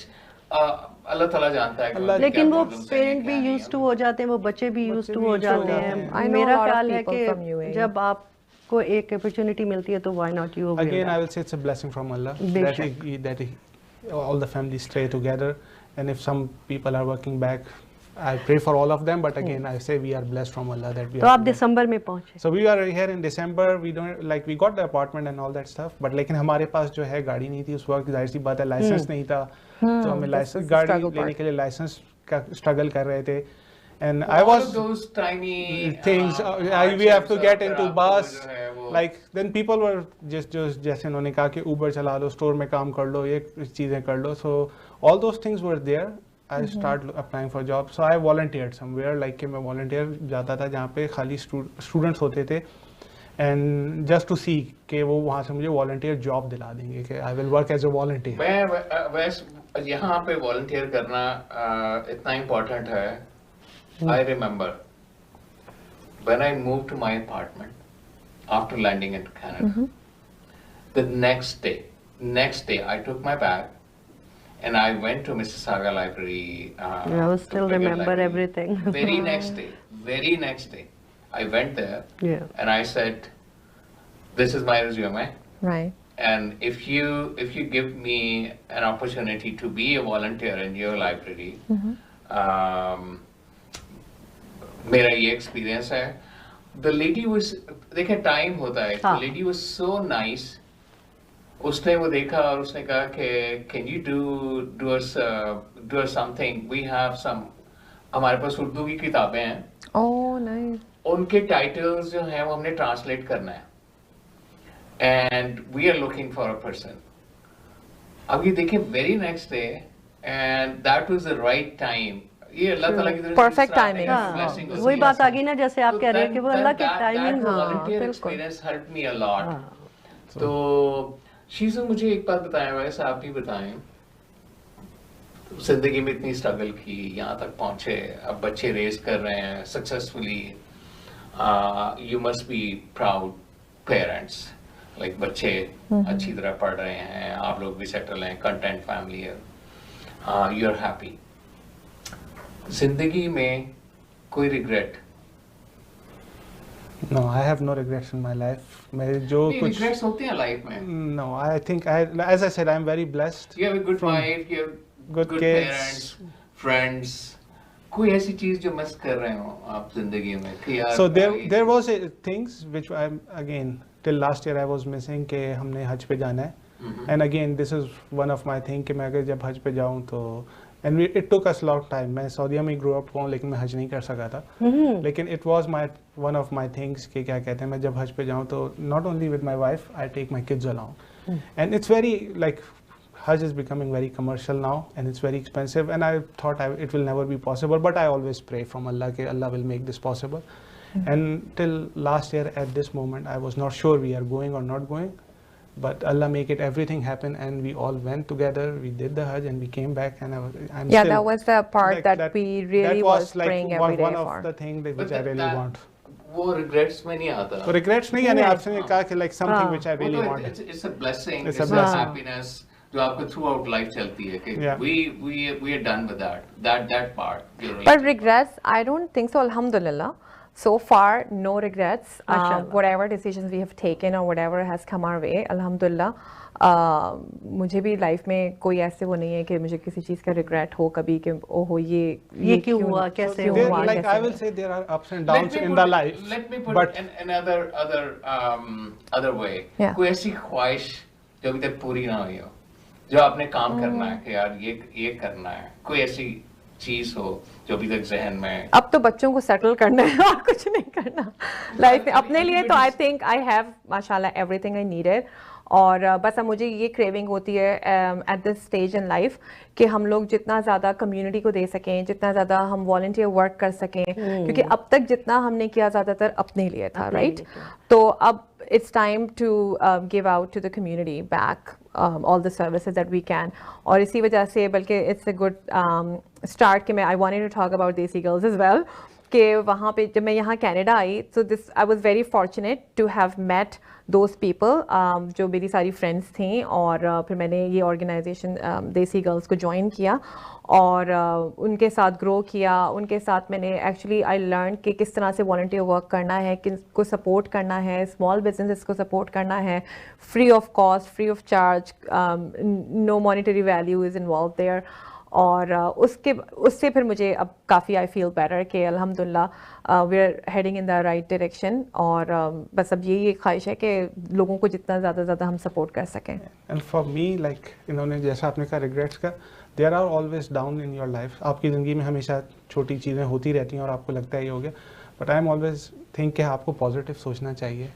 अल्लाह ताला जानता है। लेकिन वो पेरेंट भी यूज्ड टू हो जाते हैं, वो बच्चे भी यूज्ड टू हो जाते हैं। मेरा ख्याल है कि जब आपको एक अपॉर्चुनिटी मिलती है तो why not you. Again, I will say it's a blessing from Allah that all the families stay together, and if some people are working back, I pray for all of them, but again I say we are blessed from Allah that we तो आप दिसंबर में पहुंचे। So we are here in December. We don't like we got the apartment and all that stuff, but लेकिन हमारे पास जो है गाड़ी नहीं थी उस वक्त, जाहिर सी बात है लाइसेंस नहीं था, तो हमें लाइसेंस गाड़ी लेने के लिए लाइसेंस का स्ट्रगल कर रहे थे, and I was those tiny things we have to get into bus, like then people were just जैसे उन्होंने कहा कि Uber चला लो, स्टोर में काम कर लो, ये चीजें कर लो, so all those things were there. I started applying for jobs, so I volunteered somewhere, like कि मैं volunteer जाता था जहाँ पे खाली students होते थे, and just to see कि वो वहाँ से मुझे volunteer job दिला देंगे कि I will work as a volunteer. मैं वैसे यहाँ पे volunteer करना इतना important है। I remember when I moved to my apartment after landing in Canada, the next day I took my bag and I went to Mississauga Library. I still remember everything. Very next day, I went there and I said, "This is my resume." Right. And if you give me an opportunity to be a volunteer in your library, मेरा ये experience है। The lady was, देखिए time होता है, the lady was so nice. उसने वो देखा और उसने कहा कि can you do us something? We have some, हमारे पास उर्दू की किताबें हैं। Oh, nice. उनके टाइटल्स जो हैं वो हमने ट्रांसलेट करना है। And we are looking for a person. अब ये देखिए very next day, and that was the right time. ये अल्लाह ताला की तरफ से Perfect timing. वही बात आ गई ना जैसे आप कह रहे हैं कि वो अल्लाह की timing. volunteer experience helped me a lot. तो शीज़ु मुझे एक बात बताएं, वैसे आप ही बताएं, जिंदगी में इतनी स्ट्रगल की, यहाँ तक पहुँचे, अब बच्चे रेज कर रहे हैं successfully, you must be proud parents, like बच्चे अच्छी तरह पढ़ रहे हैं, आप लोग भी सेटल हैं, कंटेंट फैमिली है, यू आर हैप्पी। जिंदगी में कोई regret? No, I have no regrets in my life. मैं जो कुछ regrets होते हैं लाइफ में? No, I think as I said, I'm very blessed. You have a good wife, you have good parents, friends. कोई ऐसी चीज जो मिस कर रहे हो आप जिंदगी में कि यार? So there was things which I'm again till last year I was missing कि हमने हज पे जाना है, and again this is one of my thing कि मैं अगर जब हज पे जाऊँ तो and it took us long time. मैं सऊदीया में grow up हुआ लेकिन मैं हज नहीं कर सका था, लेकिन it was one of my things कि क्या कहते हैं, मैं जब हज पे जाऊँ तो not only with my wife, I take my kids along, and it's very like Hajj is becoming very commercial now and it's very expensive, and I thought it will never be possible, but I always pray from Allah that Allah will make this possible. And till last year at this moment I was not sure we are going or not going, but Allah make it everything happen, and we all went together, we did the Hajj and we came back, and I'm Yeah, still, that was the part that we really that was like praying every day one for. of the things which I really want. वो regrets में नहीं आता। So regrets नहीं, यानी आपसे कहा कि like something which I really want. It's a blessing, It's a a blessing. happiness जो आपको throughout life चलती है कि Yeah. we are done with that part. But regrets, I don't think so, alhamdulillah. so far no regrets. Mashallah. Whatever decisions we have taken or whatever has come our way, alhamdulillah. मुझे भी life में कोई ऐसे वो नहीं है कि मुझे किसी चीज़ का रिग्रेट हो कभी कि ओहो ये क्यों हुआ, कैसे क्यों There, हुआ, like I कैसे will say there are ups and downs in the life. Let me put but another way. Yeah. कोई ऐसी ख्वाहिश जो अभी तक पूरी ना हुई हो, जो आपने काम करना है कि यार ये करना है, कोई ऐसी चीज हो जो अभी तक जहन में। अब तो बच्चों को सेटल करना है और कुछ नहीं करना लाइफ में अपने लिए। तो आई थिंक आई हैव माशाल्लाह एवरीथिंग आई नीडेड। और बस अब मुझे ये क्रेविंग होती है at this stage in life कि हम लोग जितना ज़्यादा कम्युनिटी को दे सकें, जितना ज़्यादा हम वॉलंटियर वर्क कर सकें, क्योंकि अब तक जितना हमने किया ज़्यादातर अपने लिए था, राइट? तो अब it's time to give out to the community back all the services that we can. और इसी वजह से बल्कि it's a good start कि मैं I wanted to talk about Desi Girls as well कि वहाँ पे जब मैं यहाँ Canada I, so this I was very fortunate to have met those people जो मेरी सारी फ्रेंड्स थी। और फिर मैंने ये ऑर्गेनाइजेशन देसी गर्ल्स को ज्वाइन किया और उनके साथ ग्रो किया। उनके साथ मैंने एक्चुअली आई लर्न कि किस तरह से वॉलंटियर वर्क करना है, किसको सपोर्ट करना है, स्मॉल बिजनेसेस को सपोर्ट करना है, free of cost, free of charge, no monetary value is involve there. और उससे फिर मुझे अब काफ़ी आई फील बेटर कि अल्हम्दुलिल्लाह we are heading in the right direction. और बस अब यही एक ख्वाहिश है कि लोगों को जितना ज़्यादा हम सपोर्ट कर सकें। एंड फॉर मी लाइक इन्होंने जैसा आपने कहा रिग्रेट्स का, there are always down in your life. आपकी ज़िंदगी में हमेशा छोटी चीज़ें होती रहती हैं और आपको लगता है ये हो गया, but I am always think कि आपको पॉजिटिव सोचना चाहिए।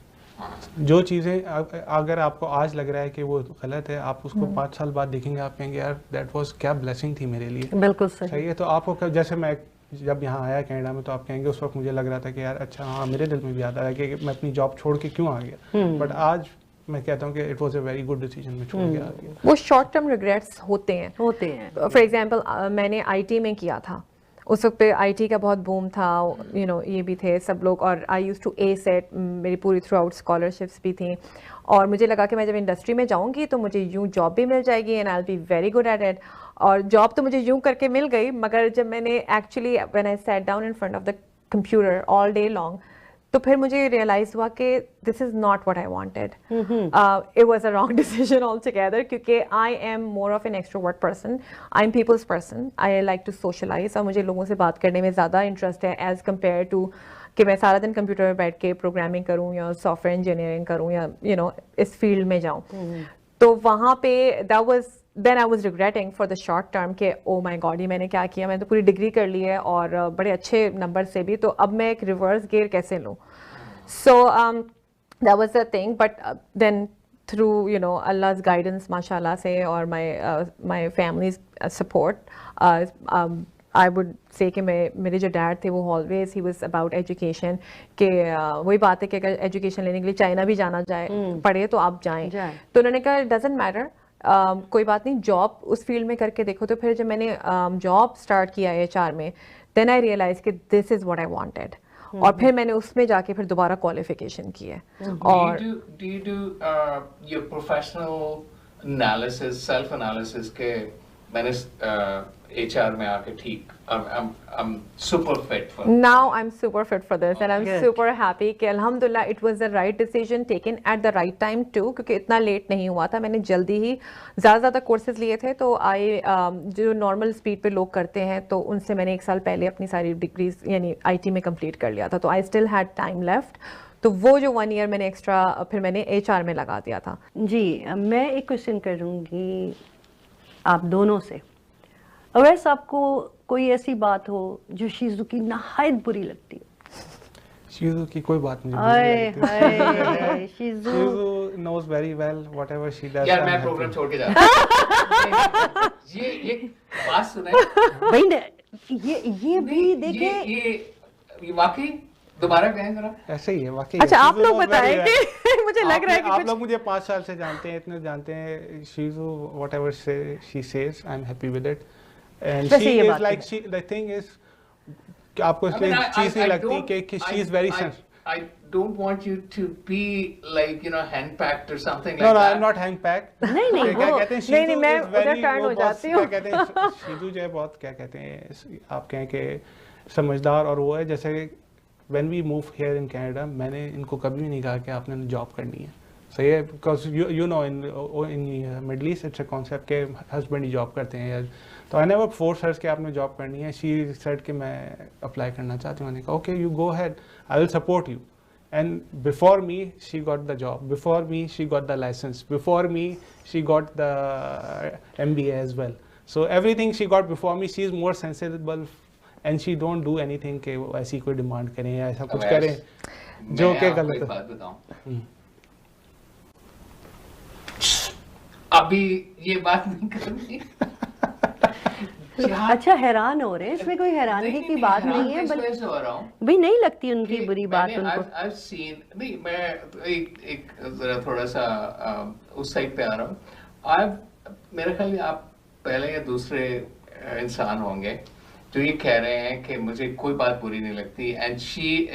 जो चीज़ें अगर आपको आज लग रहा है कि वो गलत है, आप उसको 5 साल बाद देखेंगे, आप कहेंगे यार दैट वाज क्या ब्लेसिंग थी मेरे लिए। बिल्कुल सही है। तो आपको जैसे मैं जब यहाँ आया कनाडा में, तो आप कहेंगे उस वक्त मुझे लग रहा था कि यार अच्छा हाँ, मेरे दिल में भी याद आया कि मैं अपनी जॉब छोड़ के क्यों आ गया, बट आज मैं कहता हूँ कि it was a very good decision मैं छोड़ के आ गया। वो शॉर्ट टर्म रिग्रेट्स होते हैं। फॉर एग्जांपल मैंने आईटी में किया था, उस वक्त पे आईटी का बहुत बूम था, यू नो ये भी थे सब लोग। और आई यूज़ टू ए सेट, मेरी पूरी थ्रू आउट स्कॉलरशिप्स भी थी। और मुझे लगा कि मैं जब इंडस्ट्री में जाऊंगी तो मुझे यूँ जॉब भी मिल जाएगी and I will be very good at it. और जॉब तो मुझे यूँ करके मिल गई, मगर जब मैंने actually when I sat down in front of the computer all day long, तो फिर मुझे रियलाइज हुआ कि this is not what I wanted. It was a wrong decision all together, क्योंकि I am more of an extrovert person, I am people's person, I like to socialise. और मुझे लोगों से बात करने में ज़्यादा इंटरेस्ट है एज़ कम्पेयर टू कि मैं सारा दिन कंप्यूटर में बैठ के प्रोग्रामिंग करूँ या सॉफ्टवेयर इंजीनियरिंग करूँ या यू नो इस फील्ड में जाऊँ। तो वहाँ पे that was then I was regretting for the short term कि ओ माय गॉड ये मैंने क्या किया, मैंने तो पूरी डिग्री कर ली है और बड़े अच्छे नंबर से भी, तो अब मैं एक रिवर्स गियर कैसे लूँ। So that was the thing, but then through you know अल्लाह's गाइडेंस माशाल्लाह से और my family's support, I would say कि मेरे जो डैड थे वो ऑलवेज ही वाज अबाउट एजुकेशन कि वही बात है कि अगर एजुकेशन लेने के लिए चाइना भी जाना पड़े तो आप जाएं। तो उन्होंने कहा डजंट मैटर, कोई बात नहीं, जॉब उस फील्ड में करके देखो। तो फिर जब मैंने जॉब स्टार्ट किया एचआर में, देन आई रियलाइज कि this is what I wanted. और फिर मैंने उसमें जाके फिर दोबारा क्वालिफिकेशन की है। और do you do your professional analysis, self analysis के मैंने HR में आके ठीक I'm super fit for now I'm super fit for this and I'm Good. super happy कि अल्हम्दुलिल्लाह it was the right decision taken at the right time too, क्योंकि इतना late नहीं हुआ था। मैंने जल्दी ही ज़्यादा कोर्सेज लिए थे, तो जो नॉर्मल स्पीड पे लोग करते हैं तो उनसे मैंने 1 साल पहले अपनी सारी डिग्रीज यानी IT में कंप्लीट कर लिया था, तो I still had time left. तो वो जो 1 ईयर मैंने एक्स्ट्रा फिर मैंने HR में लगा दिया था। जी, मैं एक क्वेश्चन करूँगी आप दोनों से। अवैस, आपको कोई ऐसी बात हो जो शीजू की नहायत बुरी लगती है? शीजू की कोई बात नहीं। हाय हाय Shyju knows very well whatever she does। यार मैं प्रोग्राम छोड़ के जा रहा हूं। ये बात सुने भाई ने ये भी देखे, ये वाकई दोबारा कहें जरा। ऐसे ही है वाकई। अच्छा आप लोग बताएं कि मुझे लग रहा है कि आप लोग मुझे 5 साल से जानते हैं, इतने जानते हैं। Shyju whatever she says I'm happy with it and she is like the thing is कि आपको इसलिए चीज नहीं लगती कि she is very sensitive। I don't want you to be like you know hand-packed or something no, like that। I'm not hand-packed। नहीं क्या कहते हैं शीजू, नहीं, मैं उधर टर्न हो जाती हूँ। क्या कहते हैं शीजू जो है बहुत क्या कहते हैं, आप कहें कि समझदार, और वो है जैसे when we move here in Canada, मैंने इनको कभी भी नहीं कहा कि आपने जॉब करनी है, सही है, because you know in Middle East it's a concept के husband ही जॉब करते हैं, तो I never force her कि आपने जॉब करनी है. She said कि मैं अप्लाई करना चाहती हूँ. मैंने कहा okay, you go ahead, I will support you. And before me she got the job, before me she got the license, before me she got the MBA as well. So everything she got before me. She is more sensible and she don't do anything कि वो ऐसी कोई demand करें या ऐसा कुछ करें जो कि गलत है. बात बताऊं, अभी ये बात नहीं करनी. अच्छा, हैरान हो रहे हैं, इसमें कोई हैरानगी की बात नहीं है, बल्कि भी नहीं लगती उनकी बुरी बात उनको. I've seen, नहीं, मैं एक जरा थोड़ा सा उस साइड पे आ रहा हूँ. मेरे ख्याल में आप पहले या दूसरे इंसान होंगे जो ये कह रहे हैं कि मुझे कोई बात बुरी नहीं लगती. And she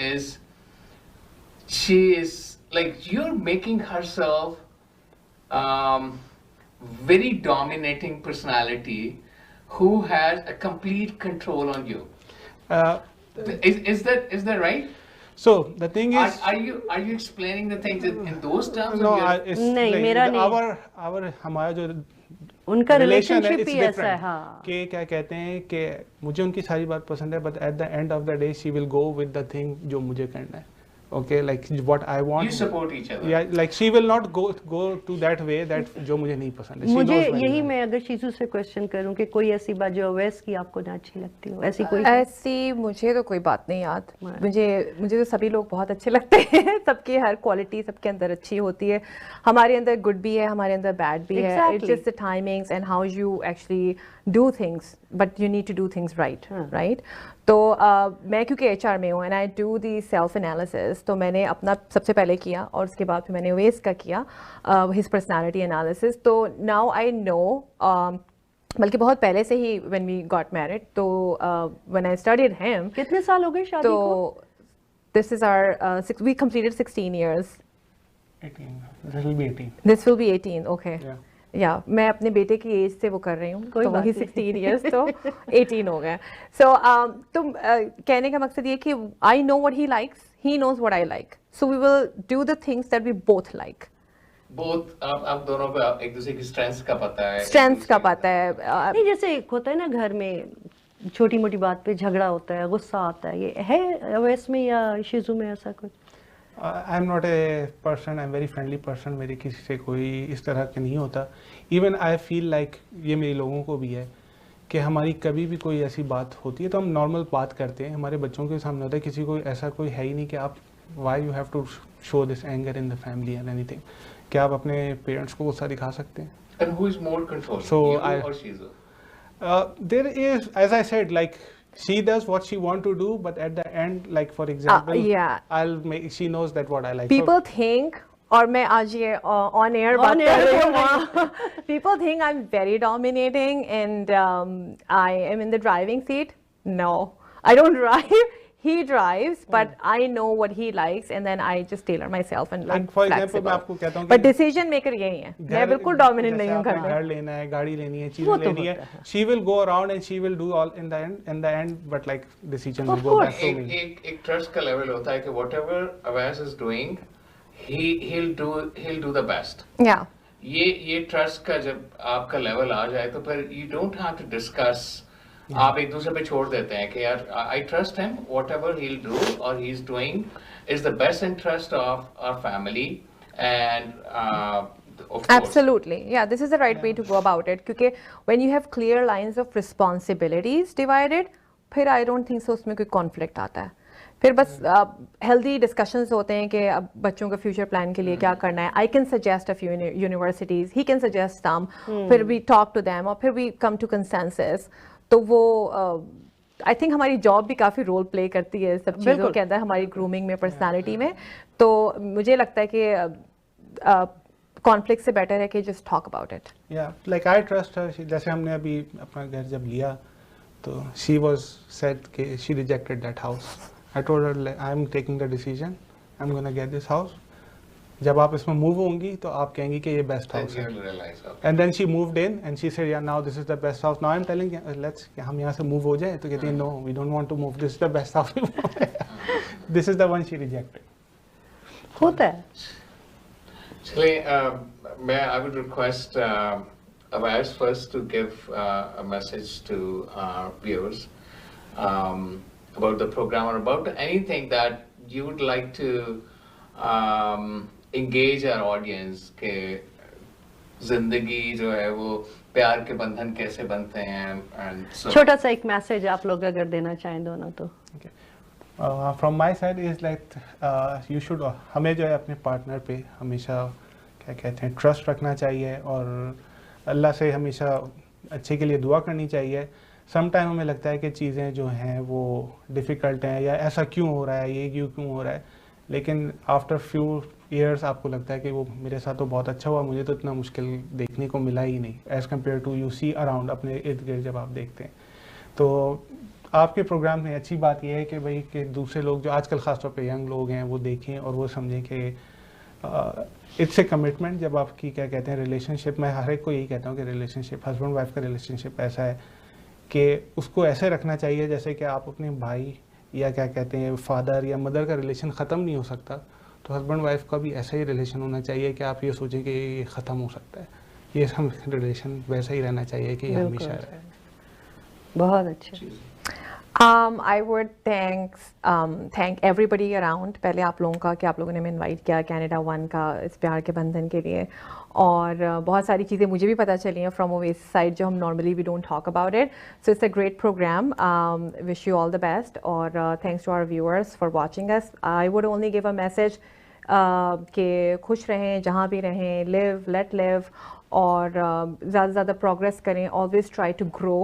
is like, you're making herself very dominating personality who has a complete control on you. Is that right? So the thing is, are you explaining the things in those terms? no, it's नहीं, like मेरा नहीं. our हमारा जो उनका relation relationship it's ही ऐसा है. different. हाँ, कि क्या कहते हैं कि मुझे उनकी सारी बात पसंद है, but at the end of the day she will go with the thing जो मुझे करना है. Okay, like what I want. You support each other. Yeah, like she will not go to that way that जो मुझे नहीं पसंद है. She मुझे knows very यही well. मैं अगर शीजू से क्वेश्चन करूं कि कोई ऐसी बात जो अवैस की आपको ना अच्छी लगती हो, ऐसी कोई? ऐसी मुझे तो कोई बात नहीं याद. मुझे तो सभी लोग बहुत अच्छे लगते हैं. सबकी हर क्वालिटी सबके अंदर अच्छी होती है. हमारे अंदर गुड भी है, हमारे अंदर बैड भी है. It's just the timings and how you actually do things, but you need to do things right. तो मैं क्योंकि HR में हूँ and I do the self analysis, तो मैंने अपना सबसे पहले किया और उसके बाद फिर मैंने ओवैस का किया हिज पर्सनालिटी एनालिसिस. तो नाउ आई नो, बल्कि बहुत पहले से ही व्हेन वी गॉट मैरिड, तो व्हेन आई स्टडीड हिम. कितने साल हो गए शादी को? तो this is our we completed 16 years. 18. This will be 18. This will be 18. Okay. Yeah. या मैं अपने बेटे की एज से वो कर रही हूँ, कोई तो बात वही नहीं. 16 years तो 18 हो गए. सो तुम कहने का मकसद ये कि I know what he likes, he knows what I like, so we will do the things that we both like. Both आप दोनों को एक दूसरे की स्ट्रेंथ्स का पता है. स्ट्रेंथ्स का पता है. नहीं, जैसे एक होता है ना घर में छोटी मोटी बात पे झगड़ा होता है, गुस्सा आता है, ये है अवैस में या शिजू में ऐसा कुछ? I am not a person, I am very friendly person. मेरी किसी से कोई इस तरह के नहीं होता. इवन आई फील लाइक ये मेरे लोगों को भी है कि हमारी कभी भी कोई ऐसी बात होती है तो हम नॉर्मल बात करते हैं. हमारे बच्चों के सामने होता है, किसी को ऐसा कोई है ही नहीं कि आप why you have to show this anger in the family and anything. क्या आप अपने पेरेंट्स को गुस्सा दिखा सकते हैं? And who is more controlling, So you I- or Shizu? There is, as I said, like she does what she want to do, but at the end, like for example, yeah. I'll make, she knows that what I like. People think, और मैं आज ये on air बात कर रही हूँ. People think I'm very dominating and I am in the driving seat. No, I don't drive. He drives, but I know what he likes, and then I just tailor myself and like for example, flexible. मैं आपको कहता हूँ But decision maker यही है. मैं बिल्कुल dominant नहीं हूँ घर में. घर लेना है, गाड़ी लेनी है, चीजें लेनी है. She will go around and she will do all in the end, but like decision will go back to me. एक ट्रस्ट का लेवल होता है कि whatever Owais is doing, he'll do the best. Yeah. ये trust का जब आपका level आ जाए तो फिर you don't have to discuss. आप एक दूसरे पे छोड़ देते हैं कि यार I trust him, whatever he'll do or he's doing is the best interest of our family and of course. Absolutely. Yeah, this is the right way to go about it. क्योंकि when you have clear lines of responsibilities divided, फिर I don't think so उसमें कोई conflict आता है. फिर बस healthy discussions होते हैं कि अब बच्चों का future plan के लिए क्या करना है. I can suggest a few universities, he can suggest some. फिर we talk to them और फिर we come to consensus. तो वो आई थिंक हमारी जॉब भी काफ़ी रोल प्ले करती है सब चीज़ों के अंदर, हमारी ग्रूमिंग में, पर्सनालिटी में. तो मुझे लगता है कि कॉन्फ्लिक्ट से बेटर है कि जस्ट टॉक अबाउट इट. या लाइक आई ट्रस्ट हर. जैसे हमने अभी अपना घर जब लिया तो शी वाज सेड कि she rejected that house. I told her I am taking the decision, I am gonna get this house. जब आप इसमें मूव होंगी तो आप कहेंगी कि ये बेस्ट हाउस है. And then she moved in and she said yeah now this is the best house. Now I am telling let's हम यहाँ से मूव हो जाए, तो कहती है no we don't want to move, this is the best house. This is the one she rejected. होता है. Actually, I would request Owais first to give a message to our viewers about the program or about anything that you would like to engage our audience के जिंदगी जो है वो प्यार के बंधन कैसे बनते हैं and so छोटा सा एक मैसेज आप लोग अगर देना चाहें दोनों तो. Okay. From my side is like you should हमें जो है अपने पार्टनर पे हमेशा क्या कहते हैं ट्रस्ट रखना चाहिए और अल्लाह से हमेशा अच्छे के लिए दुआ करनी चाहिए. सम टाइम हमें लगता है कि चीज़ें जो हैं वो डिफ़िकल्ट हैं या ऐसा क्यों हो रहा है, ये क्यों हो रहा है, लेकिन आफ्टर फ्यू ईयर्स आपको लगता है कि वो मेरे साथ तो बहुत अच्छा हुआ, मुझे तो इतना मुश्किल देखने को मिला ही नहीं as compare to you see around अपने इर्द गिर्द जब आप देखते हैं. तो आपके प्रोग्राम में अच्छी बात यह है कि भाई कि दूसरे लोग जो आजकल ख़ासतौर पे यंग लोग हैं वो देखें और वो समझें कि इट्स ए कमिटमेंट. जब आपकी क्या कहते हैं रिलेशनशिप, मैं हर एक को यही कहता हूँ कि रिलेशनशिप हस्बैंड वाइफ का रिलेशनशिप ऐसा है कि उसको ऐसे रखना चाहिए जैसे कि आप अपने भाई या क्या कहते हैं फादर या मदर का रिलेशन ख़त्म नहीं हो सकता, तो हस्बैंड वाइफ का भी ऐसा ही रिलेशन होना चाहिए कि आप ये सोचें कि ये ख़त्म हो सकता है. ये हम रिलेशन वैसा ही रहना चाहिए कि ये हमेशा रहे. बहुत अच्छे. I would thank everybody around. पहले आप लोगों का कि आप लोगों ने हमें इनवाइट किया कैनेडा वन का इस प्यार के बंधन के लिए, और बहुत सारी चीज़ें मुझे भी पता चली हैं फ्रॉम ओवेस साइड जो हम normally we don't talk about it. So it's a great programme. Wish you all the best और thanks to our viewers for watching us. I would only give a message कि खुश रहें जहाँ भी रहें, live let live, और ज़्यादा से ज़्यादा प्रोग्रेस करें. ऑलवेज ट्राई टू ग्रो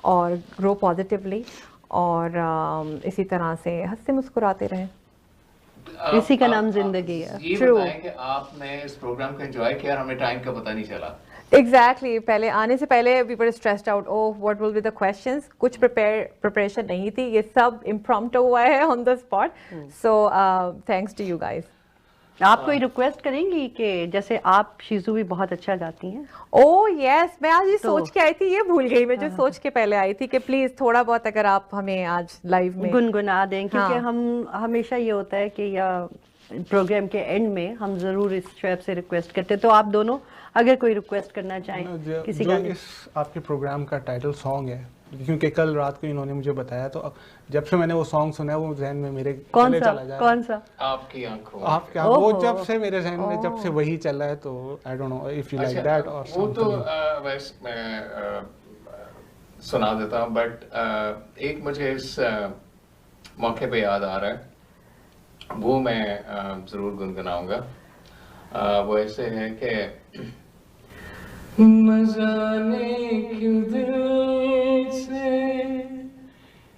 और ग्रो पॉजिटिवली, और इसी तरह से हंसते मुस्कुराते रहें. इसी का नाम जिंदगी है. ये बताएं कि आपने इस प्रोग्राम को एंजॉय किया और हमें टाइम का पता नहीं चला. Exactly. पहले आने से पहले we were stressed out. Oh, what will be the questions? कुछ preparation नहीं थी. ये सब impromptu हुआ है on the spot. So thanks to you guys. आप कोई रिक्वेस्ट करेंगी कि जैसे आप शीजू भी बहुत अच्छा गाती हैं. ओह यस, मैं आज ये सोच के आई थी, ये भूल गई मैं जो सोच के पहले आई थी कि प्लीज थोड़ा बहुत अगर आप हमें आज लाइव में गुनगुना दें, क्योंकि हम हमेशा ये होता है कि या प्रोग्राम के एंड में हम जरूर इस शोएब से रिक्वेस्ट करते हैं. तो आप दोनों अगर कोई रिक्वेस्ट करना चाहें किसी जो गाने. इस आपके प्रोग्राम का टाइटल सॉन्ग है, क्योंकि कल रात को इन्होंने मुझे बताया, तो जब से मैंने वो सॉन्ग सुना वो जहन में मेरे चला जा रहा है. कौन सा? आपकी आंखों. आपके वो जब से मेरे जहन में जब से वही चल रहा है, तो I don't know if you like that और वो तो वैसे मैं सुना देता हूँ, बट एक मुझे इस मौके पे याद आ रहा है, वो मैं जरूर गुनगुनाऊंगा. वो ऐसे है कि न जाने क्यों दिल से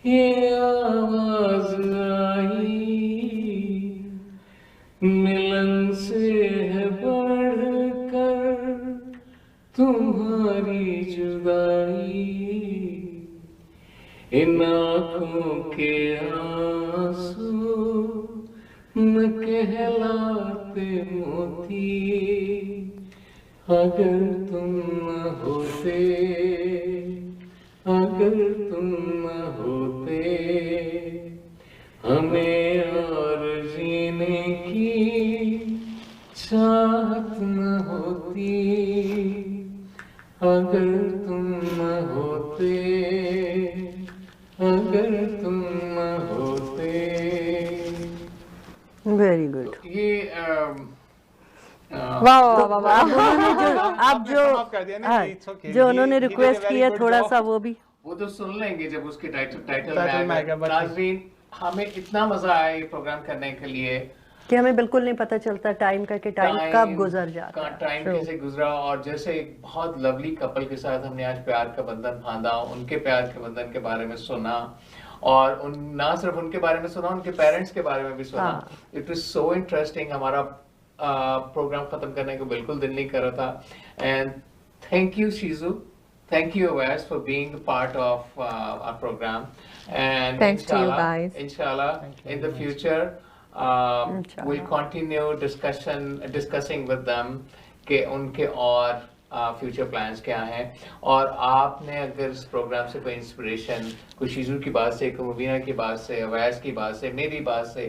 ये आवाज आई, मिलन से है बढ़कर तुम्हारी जुदाई, इन आँखों के आंसू न कहलाते मोती, अगर तुम न होते, अगर तुम न होते, हमें और जीने की चाहत न होती, अगर तुम न होते, अगर तुम न होते. Very good. ये वाह वाह वाह. आप जो उन्होंने रिक्वेस्ट की है थोड़ा सा वो तो सुन लेंगे जब उसके टाइटल में आएगा. नाज़रीन, हमें इतना मजा आया ये प्रोग्राम करने के लिए कि हमें बिल्कुल नहीं पता चलता टाइम का कि टाइम कब गुजर जाता है. टाइम कैसे गुजरा, और जैसे एक बहुत लवली कपल के साथ हमने आज प्यार का बंधन बांधा, उनके प्यार के बंधन के बारे में सुना, और ना सिर्फ उनके बारे में सुना, उनके पेरेंट्स के बारे में भी सुना. It was so interesting. हमारा प्रोग्राम खत्म करने को बिल्कुल दिल नहीं कर रहा था. And thank you Shiju, thank you Owais for being a part of our program, and thanks to you guys. Inshallah in the future we'll continue discussing with them कि उनके और फ्यूचर प्लान्स क्या हैं, और आपने अगर इस प्रोग्राम से कोई इंस्पिरेशन, कोई शीजू की बात से, कोई मुबीना की बात से, अवैस की बात से, मेरी बात से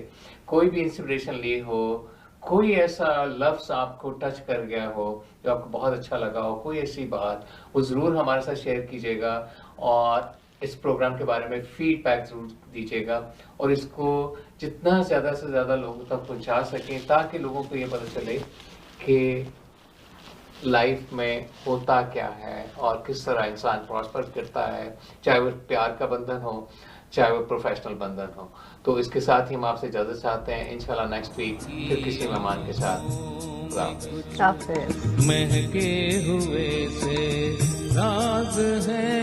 कोई भी इंस्पिरेशन ली हो, कोई ऐसा लफ्ज़ आपको टच कर गया हो जो आपको बहुत अच्छा लगा हो, कोई ऐसी बात, वो ज़रूर हमारे साथ शेयर कीजिएगा और इस प्रोग्राम के बारे में फीडबैक ज़रूर दीजिएगा और इसको जितना ज़्यादा से ज़्यादा लोगों तक पहुंचा सकें ताकि लोगों को ये पता चले कि लाइफ में होता क्या है और किस तरह इंसान प्रॉस्पर करता है, चाहे वो प्यार का बंधन हो, चाहे वो प्रोफेशनल बंधन हो। तो इसके साथ ही हम आपसे इजाज़त चाहते हैं, इंशाल्लाह नेक्स्ट वीक फिर किसी मेहमान के साथ। महके हुए से राज है,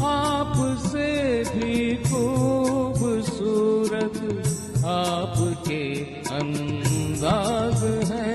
आपसे भी खूबसूरत आपके अंदाज है।